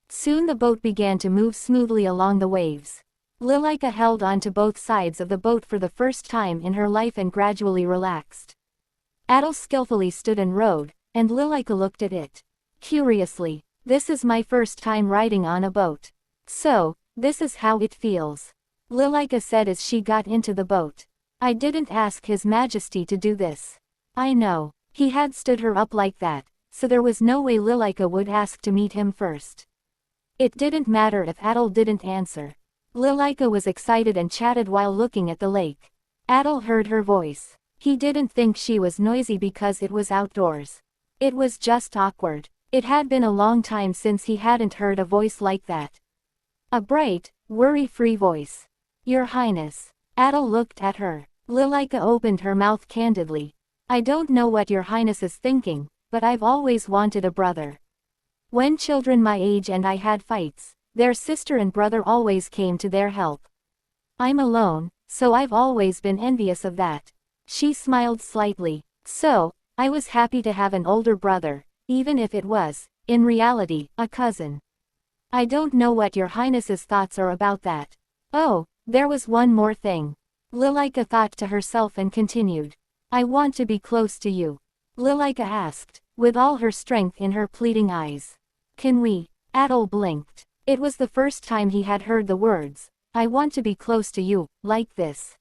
Soon the boat began to move smoothly along the waves. Lilika held on to both sides of the boat for the first time in her life and gradually relaxed. Atel skillfully stood and rowed, and Lilika looked at it. Curiously, this is my first time riding on a boat. So, this is how it feels. Lilika said as she got into the boat. I didn't ask His Majesty to do this. I know. He had stood her up like that, so there was no way Lilika would ask to meet him first. It didn't matter if Atel didn't answer. Lilika was excited and chatted while looking at the lake. Atel heard her voice. He didn't think she was noisy because it was outdoors. It was just awkward. It had been a long time since he hadn't heard a voice like that. A bright, worry-free voice. Your Highness. Atel looked at her. Lilika opened her mouth candidly. I don't know what Your Highness is thinking, but I've always wanted a brother. When children my age and I had fights, their sister and brother always came to their help. I'm alone, so I've always been envious of that. She smiled slightly. So, I was happy to have an older brother, even if it was, in reality, a cousin. I don't know what your highness's thoughts are about that. Oh, there was one more thing. Lilika thought to herself and continued. I want to be close to you. Lilika asked, with all her strength in her pleading eyes. Can we? Adol blinked. It was the first time he had heard the words, I want to be close to you, like this.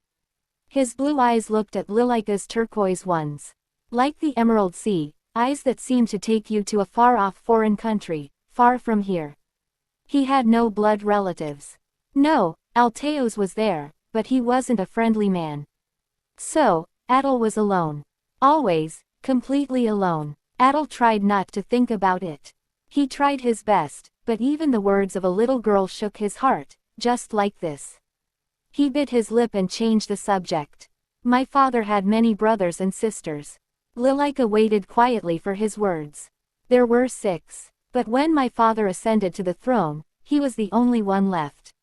His blue eyes looked at Lilika's turquoise ones. Like the Emerald Sea, eyes that seemed to take you to a far-off foreign country, far from here. He had no blood relatives. No, Alteo's was there, but he wasn't a friendly man. So, Adol was alone. Always, completely alone. Adol tried not to think about it. He tried his best, but even the words of a little girl shook his heart, just like this. He bit his lip and changed the subject. My father had many brothers and sisters. Lilika waited quietly for his words. There were 6, but when my father ascended to the throne, he was the only one left.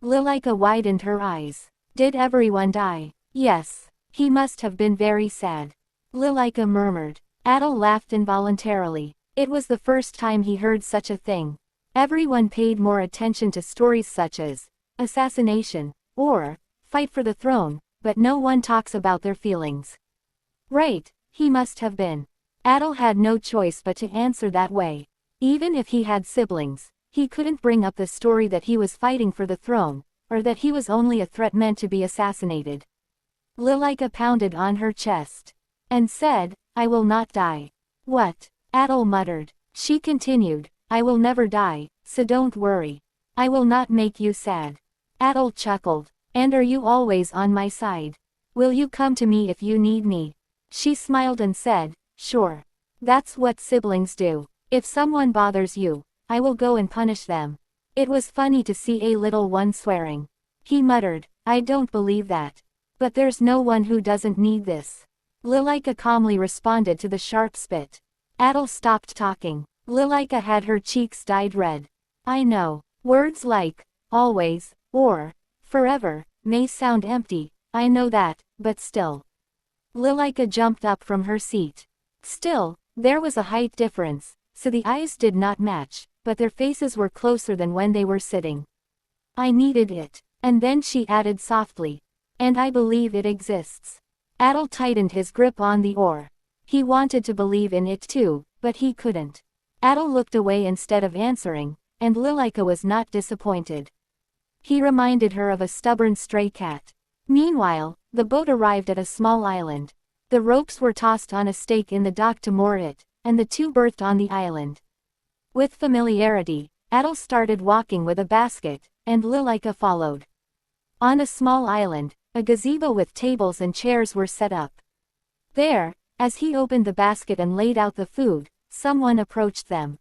Lilika widened her eyes. Did everyone die? Yes. He must have been very sad. Lilika murmured. Adol laughed involuntarily. It was the first time he heard such a thing. Everyone paid more attention to stories such as assassination, or fight for the throne, but no one talks about their feelings. Right, he must have been. Adol had no choice but to answer that way. Even if he had siblings, he couldn't bring up the story that he was fighting for the throne, or that he was only a threat meant to be assassinated. Lilika pounded on her chest. And said, I will not die. What? Adol muttered. She continued, I will never die, so don't worry. I will not make you sad. Adol chuckled. And are you always on my side? Will you come to me if you need me? She smiled and said, sure. That's what siblings do. If someone bothers you, I will go and punish them. It was funny to see a little one swearing. He muttered, I don't believe that. But there's no one who doesn't need this. Lilika calmly responded to the sharp spit. Adol stopped talking. Lilika had her cheeks dyed red. I know. Words like, always, or, forever, may sound empty, I know that, but still. Lilika jumped up from her seat. Still, there was a height difference, so the eyes did not match, but their faces were closer than when they were sitting. I needed it. And then she added softly. And I believe it exists. Adol tightened his grip on the oar. He wanted to believe in it too, but he couldn't. Adol looked away instead of answering, and Lilika was not disappointed. He reminded her of a stubborn stray cat. Meanwhile, the boat arrived at a small island. The ropes were tossed on a stake in the dock to moor it, and the two berthed on the island. With familiarity, Adol started walking with a basket, and Lilika followed. On a small island, a gazebo with tables and chairs were set up. There, as he opened the basket and laid out the food, someone approached them.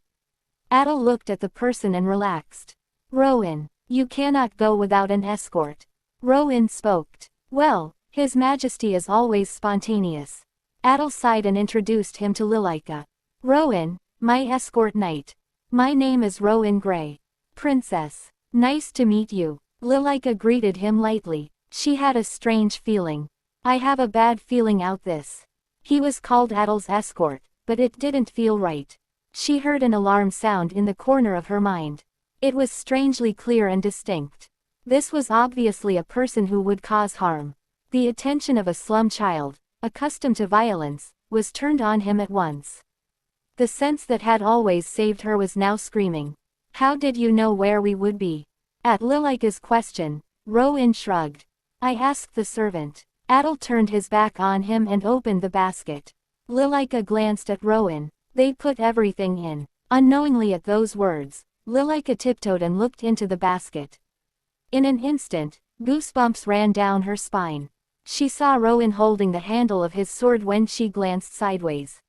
Adol looked at the person and relaxed. Rowan, you cannot go without an escort. Rowan spoke. Well, His Majesty is always spontaneous. Adol sighed and introduced him to Lilika. Rowan, my escort knight. My name is Rowan Grey. Princess. Nice to meet you. Lilika greeted him lightly. She had a strange feeling. I have a bad feeling out this. He was called Adol's escort, but it didn't feel right. She heard an alarm sound in the corner of her mind. It was strangely clear and distinct. This was obviously a person who would cause harm. The attention of a slum child, accustomed to violence, was turned on him at once. The sense that had always saved her was now screaming. How did you know where we would be? At Lilika's question, Rowan shrugged. I asked the servant. Adol turned his back on him and opened the basket. Lilika glanced at Rowan. They put everything in. Unknowingly at those words, Lilika tiptoed and looked into the basket. In an instant, goosebumps ran down her spine. She saw Rowan holding the handle of his sword when she glanced sideways.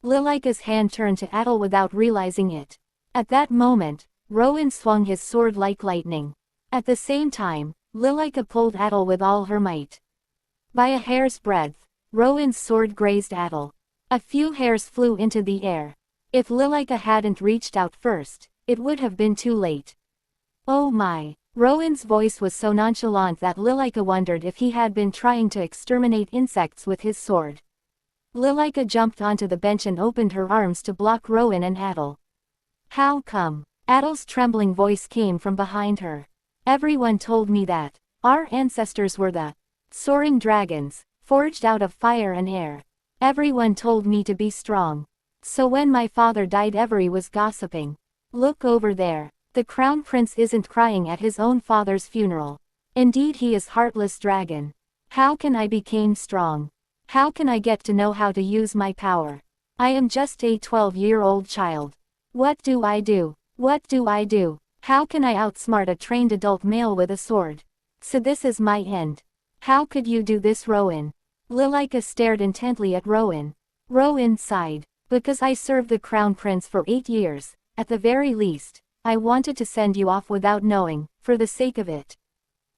Lilika's hand turned to Adol without realizing it. At that moment, Rowan swung his sword like lightning. At the same time, Lilika pulled Adol with all her might. By a hair's breadth, Rowan's sword grazed Adol. A few hairs flew into the air. If Lilika hadn't reached out first, it would have been too late. Oh my. Rowan's voice was so nonchalant that Lilika wondered if he had been trying to exterminate insects with his sword. Lilika jumped onto the bench and opened her arms to block Rowan and Adel. How come? Adel's trembling voice came from behind her. Everyone told me that our ancestors were the soaring dragons, forged out of fire and air. Everyone told me to be strong. So when my father died, everyone was gossiping. Look over there. The crown prince isn't crying at his own father's funeral. Indeed, he is heartless dragon. How can I become strong? How can I get to know how to use my power? I am just a 12-year-old child. What do I do? What do I do? How can I outsmart a trained adult male with a sword? So this is my end. How could you do this, Rowan? Lilika stared intently at Rowan. Rowan sighed. Because I served the crown prince for 8 years, at the very least, I wanted to send you off without knowing, for the sake of it.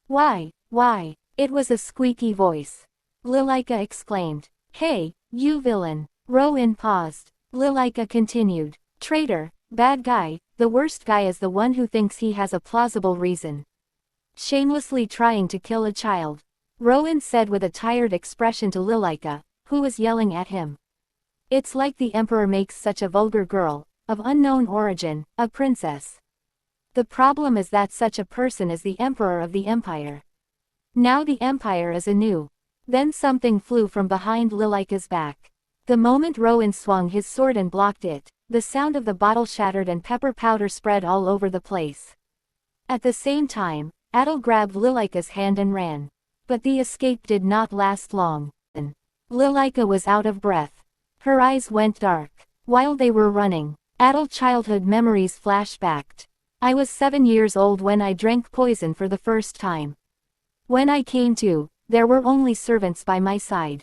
Why? Why? It was a squeaky voice. Lilika exclaimed. Hey, you villain. Rowan paused. Lilika continued. Traitor, bad guy, the worst guy is the one who thinks he has a plausible reason. Shamelessly trying to kill a child. Rowan said with a tired expression to Lilika, who was yelling at him. It's like the emperor makes such a vulgar girl, of unknown origin, a princess. The problem is that such a person is the emperor of the empire. Now the empire is anew. Then something flew from behind Lilika's back. The moment Rowan swung his sword and blocked it, the sound of the bottle shattered and pepper powder spread all over the place. At the same time, Adel grabbed Lilika's hand and ran. But the escape did not last long. Lilika was out of breath. Her eyes went dark. While they were running, Adel's childhood memories flashed back. I was 7 years old when I drank poison for the first time. When I came to, there were only servants by my side.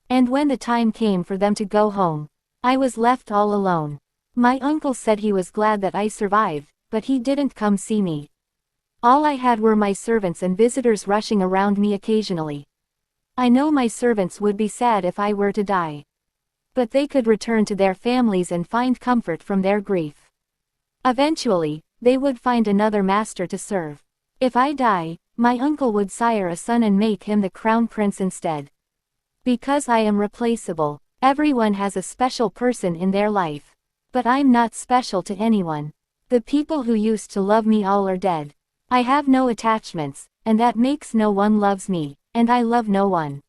And when the time came for them to go home, I was left all alone. My uncle said he was glad that I survived, but he didn't come see me. All I had were my servants and visitors rushing around me occasionally. I know my servants would be sad if I were to die. But they could return to their families and find comfort from their grief. Eventually, they would find another master to serve. If I die, my uncle would sire a son and make him the crown prince instead. Because I am replaceable, everyone has a special person in their life. But I'm not special to anyone. The people who used to love me all are dead. I have no attachments, and that makes no one loves me, and I love no one.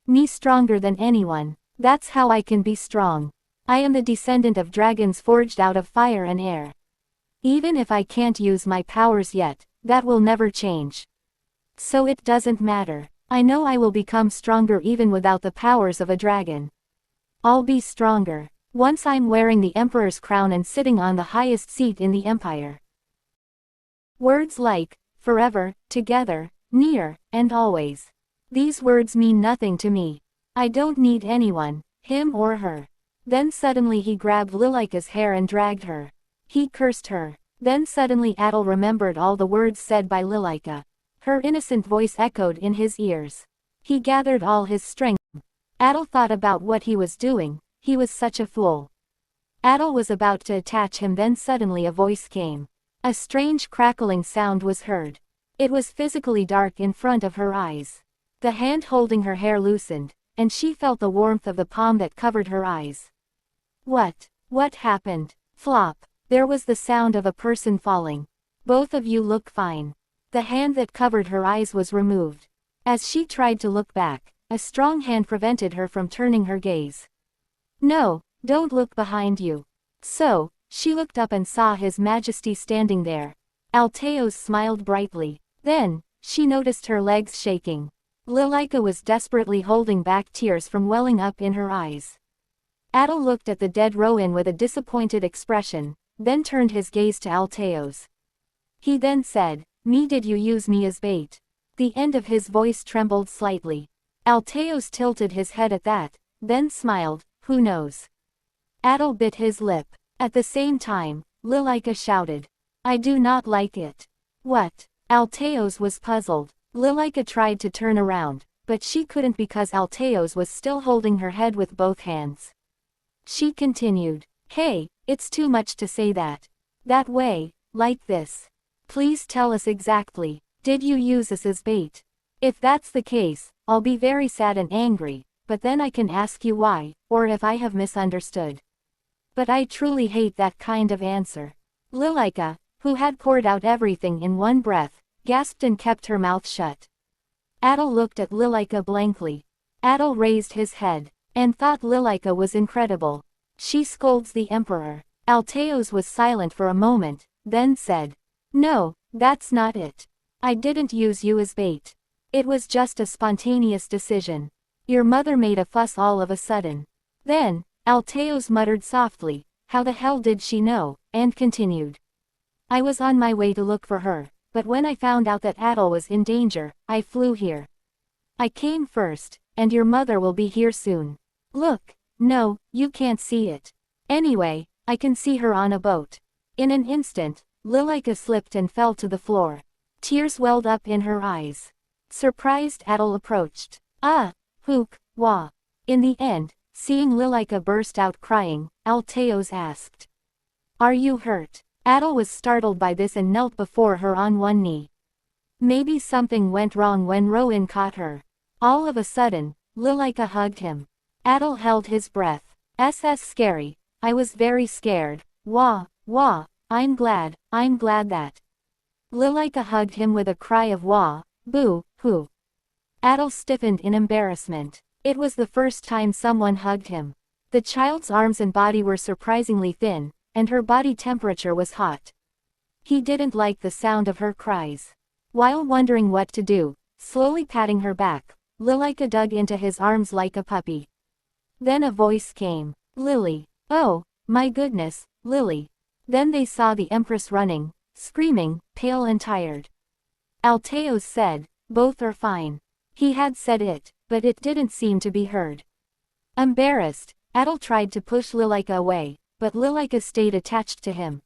Me stronger than anyone. That's how I can be strong. I am the descendant of dragons forged out of fire and air. Even if I can't use my powers yet, that will never change. So it doesn't matter. I know I will become stronger even without the powers of a dragon. I'll be stronger, once I'm wearing the emperor's crown and sitting on the highest seat in the empire. Words like, forever, together, near, and always. These words mean nothing to me. I don't need anyone, him or her. Then suddenly he grabbed Lilika's hair and dragged her. He cursed her. Then suddenly Adel remembered all the words said by Lilika. Her innocent voice echoed in his ears. He gathered all his strength. Adel thought about what he was doing. He was such a fool. Adel was about to attach him, then suddenly a voice came. A strange crackling sound was heard. It was physically dark in front of her eyes. The hand holding her hair loosened, and she felt the warmth of the palm that covered her eyes. What happened? Flop. There was the sound of a person falling. Both of you look fine. The hand that covered her eyes was removed. As she tried to look back, a strong hand prevented her from turning her gaze. No, don't look behind you. So, she looked up and saw His Majesty standing there. Alteo smiled brightly. Then, she noticed her legs shaking. Lilika was desperately holding back tears from welling up in her eyes. Adel looked at the dead Rowan with a disappointed expression, then turned his gaze to Alteo's. He then said, "Me, did you use me as bait?" The end of his voice trembled slightly. Alteo's tilted his head at that, then smiled, "Who knows?" Adel bit his lip. At the same time, Lilika shouted, "I do not like it." What? Alteo's was puzzled. Lilika tried to turn around, but she couldn't because Alteo's was still holding her head with both hands. She continued, Hey, it's too much to say that. That way, like this. Please tell us exactly, did you use us as bait? If that's the case, I'll be very sad and angry, but then I can ask you why, or if I have misunderstood. But I truly hate that kind of answer. Lilika, who had poured out everything in one breath, gasped and kept her mouth shut. Adel looked at Lilika blankly. Adel raised his head, and thought Lilika was incredible. She scolds the Emperor. Alteo's was silent for a moment, then said, "No, that's not it. I didn't use you as bait. It was just a spontaneous decision. Your mother made a fuss all of a sudden." Then, Alteo's muttered softly, "How the hell did she know?" and continued. "I was on my way to look for her, but when I found out that Adel was in danger, I flew here. I came first, and your mother will be here soon. Look, no, you can't see it. Anyway, I can see her on a boat." In an instant, Lilika slipped and fell to the floor. Tears welled up in her eyes. Surprised Adel approached. "Ah, hook, wah." In the end, seeing Lilika burst out crying, Alteos asked, "Are you hurt?" Adel was startled by this and knelt before her on one knee. Maybe something went wrong when Rowan caught her. All of a sudden, Lilika hugged him. Adel held his breath. "SS scary. I was very scared. Wah, wah, I'm glad that." Lilika hugged him with a cry of wah, boo, hoo. Adel stiffened in embarrassment. It was the first time someone hugged him. The child's arms and body were surprisingly thin, and her body temperature was hot. He didn't like the sound of her cries. While wondering what to do, slowly patting her back, Lilika dug into his arms like a puppy. Then a voice came. "Lily. Oh, my goodness, Lily." Then they saw the Empress running, screaming, pale and tired. Alteos said, "Both are fine." He had said it, but it didn't seem to be heard. Embarrassed, Adel tried to push Lilika away, but Lilika stayed attached to him.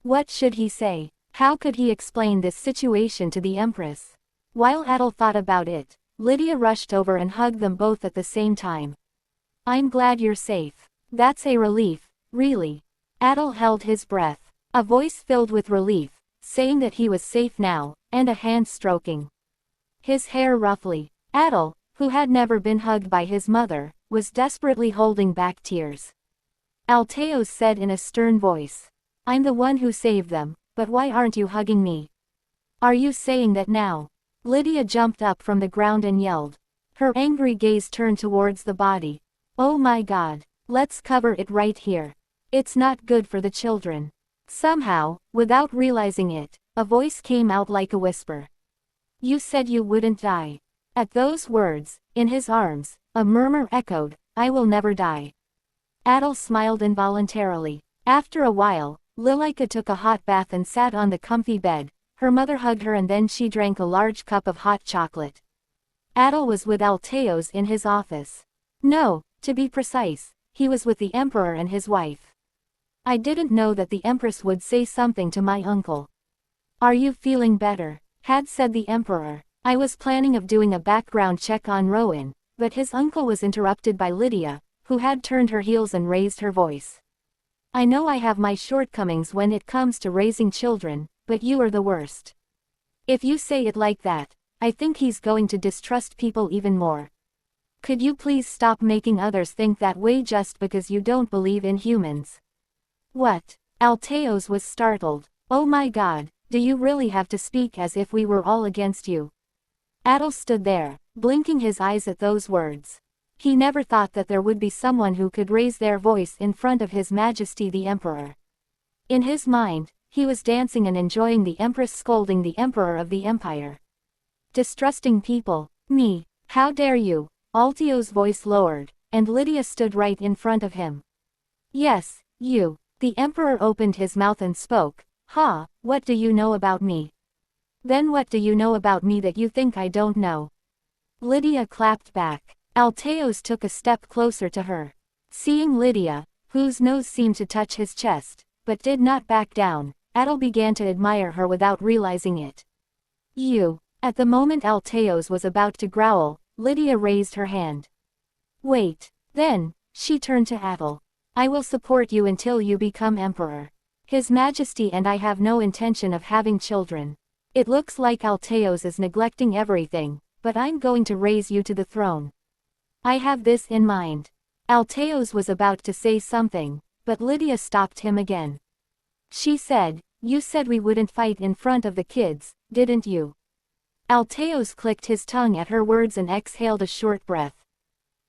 What should he say? How could he explain this situation to the Empress? While Adel thought about it, Lydia rushed over and hugged them both at the same time. "I'm glad you're safe. That's a relief, really." Adel held his breath. A voice filled with relief, saying that he was safe now, and a hand stroking his hair roughly. Adel, who had never been hugged by his mother, was desperately holding back tears. Alteos said in a stern voice, "I'm the one who saved them, but why aren't you hugging me? Are you saying that now?" Lydia jumped up from the ground and yelled. Her angry gaze turned towards the body. "Oh my God, let's cover it right here. It's not good for the children." Somehow, without realizing it, a voice came out like a whisper. "You said you wouldn't die." At those words, in his arms, a murmur echoed, "I will never die." Adel smiled involuntarily. After a while, Lilika took a hot bath and sat on the comfy bed. Her mother hugged her and then she drank a large cup of hot chocolate. Adel was with Alteos in his office. No, to be precise, he was with the Emperor and his wife. "I didn't know that the Empress would say something to my uncle." "Are you feeling better?" had said the Emperor. "I was planning of doing a background check on Rowan," but his uncle was interrupted by Lydia, who had turned her heels and raised her voice. "I know I have my shortcomings when it comes to raising children, but you are the worst. If you say it like that, I think he's going to distrust people even more. Could you please stop making others think that way just because you don't believe in humans?" "What?" Alteos was startled. "Oh my God, do you really have to speak as if we were all against you?" Adel stood there, blinking his eyes at those words. He never thought that there would be someone who could raise their voice in front of His Majesty the Emperor. In his mind, he was dancing and enjoying the Empress scolding the Emperor of the Empire. "Distrusting people, me, how dare you?" Alteo's voice lowered, and Lydia stood right in front of him. "Yes, you." The Emperor opened his mouth and spoke, "Ha, what do you know about me?" "Then what do you know about me that you think I don't know?" Lydia clapped back. Alteos took a step closer to her. Seeing Lydia, whose nose seemed to touch his chest, but did not back down, Adel began to admire her without realizing it. "You." At the moment Alteos was about to growl, Lydia raised her hand. "Wait." Then, she turned to Adel. I will support you until you become emperor. His Majesty and I have no intention of having children. It looks like Alteo's is neglecting everything, but I'm going to raise you to the throne. I have this in mind. Alteo's was about to say something, but Lydia stopped him again. She said, "You said we wouldn't fight in front of the kids, didn't you?" Alteo's clicked his tongue at her words and exhaled a short breath.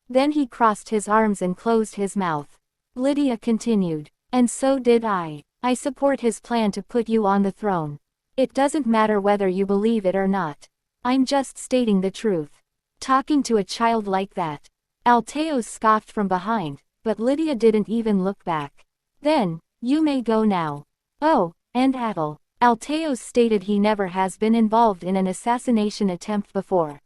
Then he crossed his arms and closed his mouth. Lydia continued, "And so did I. I support his plan to put you on the throne. It doesn't matter whether you believe it or not. I'm just stating the truth." Talking to a child like that. Alteo scoffed from behind, but Lydia didn't even look back. "Then, you may go now." "Oh, and Attal." Alteo stated he never has been involved in an assassination attempt before.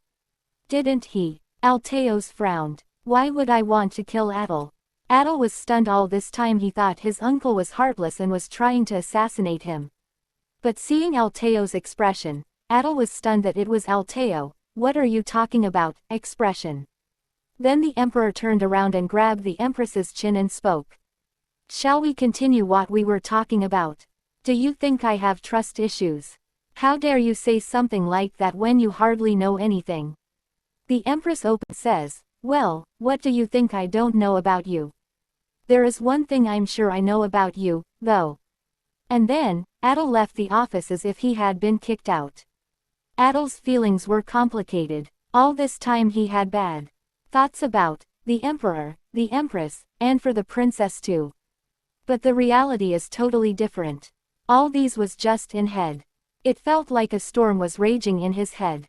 "Didn't he?" Alteos frowned. "Why would I want to kill Attal?" Attal was stunned. All this time he thought his uncle was heartless and was trying to assassinate him. But seeing Alteo's expression, Attal was stunned that it was Alteo. "What are you talking about?" expression. Then the emperor turned around and grabbed the empress's chin and spoke. "Shall we continue what we were talking about? Do you think I have trust issues? How dare you say something like that when you hardly know anything?" The empress says, "Well, what do you think I don't know about you? There is one thing I'm sure I know about you, though." And then, Attal left the office as if he had been kicked out. Attal's feelings were complicated. All this time he had bad thoughts about the emperor, the empress, and for the princess too. But the reality is totally different. All these was just in head. It felt like a storm was raging in his head.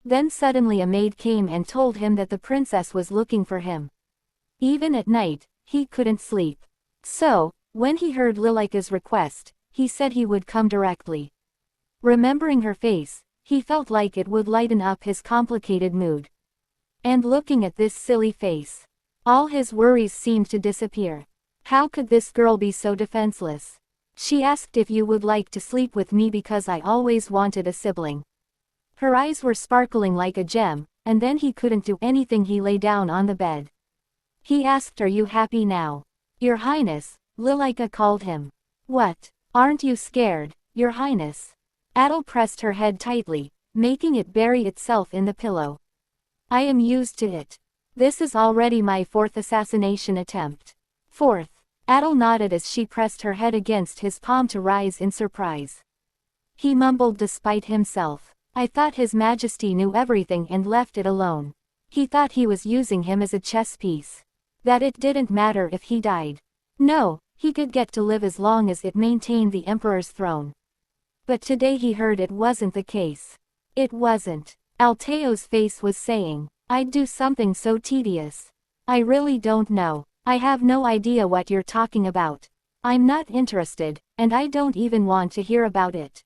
Then suddenly a maid came and told him that the princess was looking for him. Even at night, he couldn't sleep. So, when he heard Lilika's request, he said he would come directly. Remembering her face, he felt like it would lighten up his complicated mood. And looking at this silly face, all his worries seemed to disappear. How could this girl be so defenseless? She asked if you would like to sleep with me because I always wanted a sibling. Her eyes were sparkling like a gem, and then he couldn't do anything. He lay down on the bed. He asked, "Are you happy now?" "Your Highness," Lilika called him. "What? Aren't you scared, Your Highness?" Attal pressed her head tightly, making it bury itself in the pillow. "I am used to it. This is already my fourth assassination attempt." "Fourth?" Attal nodded as she pressed her head against his palm to rise in surprise. He mumbled despite himself, "I thought His Majesty knew everything and left it alone. He thought he was using him as a chess piece. That it didn't matter if he died. No, he could get to live as long as it maintained the emperor's throne." But today he heard it wasn't the case. It wasn't. Alteo's face was saying, "I'd do something so tedious. I really don't know. I have no idea what you're talking about. I'm not interested, and I don't even want to hear about it.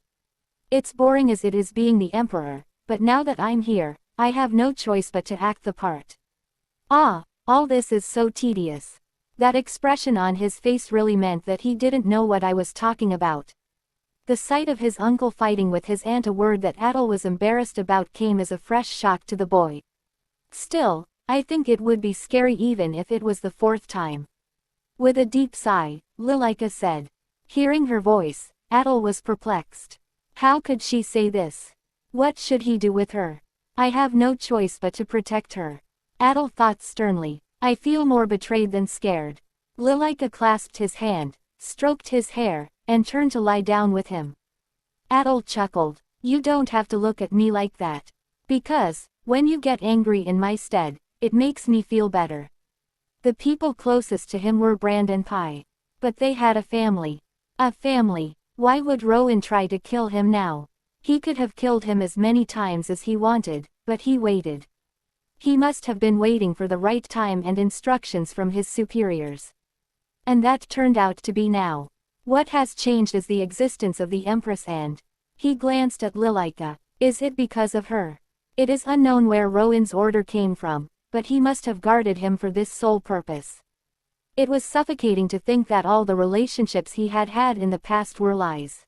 It's boring as it is being the emperor, but now that I'm here, I have no choice but to act the part. Ah, all this is so tedious." That expression on his face really meant that he didn't know what I was talking about. The sight of his uncle fighting with his aunt, a word that Attal was embarrassed about, came as a fresh shock to the boy. "Still, I think it would be scary even if it was the fourth time." With a deep sigh, Lilika said. Hearing her voice, Attal was perplexed. How could she say this? What should he do with her? "I have no choice but to protect her," Attal thought sternly. "I feel more betrayed than scared." Lilika clasped his hand, stroked his hair, and turned to lie down with him. Attal chuckled. "You don't have to look at me like that. Because, when you get angry in my stead, it makes me feel better." The people closest to him were Brand and Pi. But they had a family. A family. Why would Rowan try to kill him now? He could have killed him as many times as he wanted, but he waited. He must have been waiting for the right time and instructions from his superiors. And that turned out to be now. What has changed is the existence of the Empress, and he glanced at Lilika. Is it because of her? It is unknown where Rowan's order came from, but he must have guarded him for this sole purpose. It was suffocating to think that all the relationships he had had in the past were lies.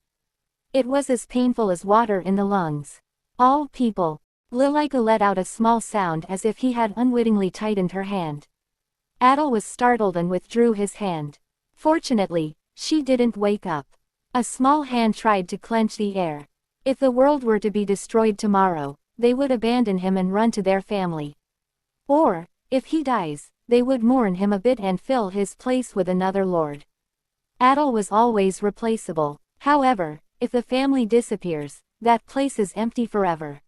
It was as painful as water in the lungs. All people. Lilika let out a small sound as if he had unwittingly tightened her hand. Adel was startled and withdrew his hand. Fortunately, she didn't wake up. A small hand tried to clench the air. If the world were to be destroyed tomorrow, they would abandon him and run to their family. Or, if he dies, they would mourn him a bit and fill his place with another lord. Adel was always replaceable. However, if the family disappears, that place is empty forever.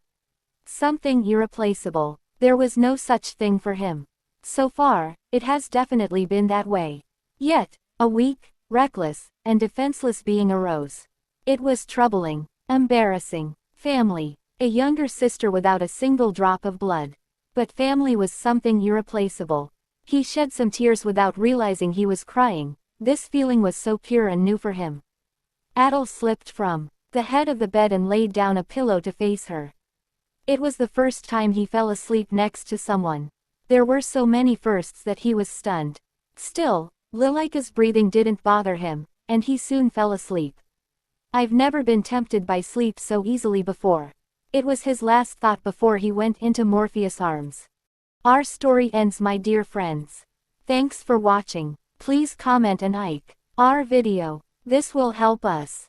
Something irreplaceable. There was no such thing for him. So far, it has definitely been that way. Yet, a weak, reckless, and defenseless being arose. It was troubling, embarrassing. Family. A younger sister without a single drop of blood. But family was something irreplaceable. He shed some tears without realizing he was crying. This feeling was so pure and new for him. Adel slipped from the head of the bed and laid down a pillow to face her. It was the first time he fell asleep next to someone. There were so many firsts that he was stunned. Still, Lilika's breathing didn't bother him, and he soon fell asleep. I've never been tempted by sleep so easily before. It was his last thought before he went into Morpheus' arms. Our story ends, my dear friends. Thanks for watching. Please comment and like our video. This will help us.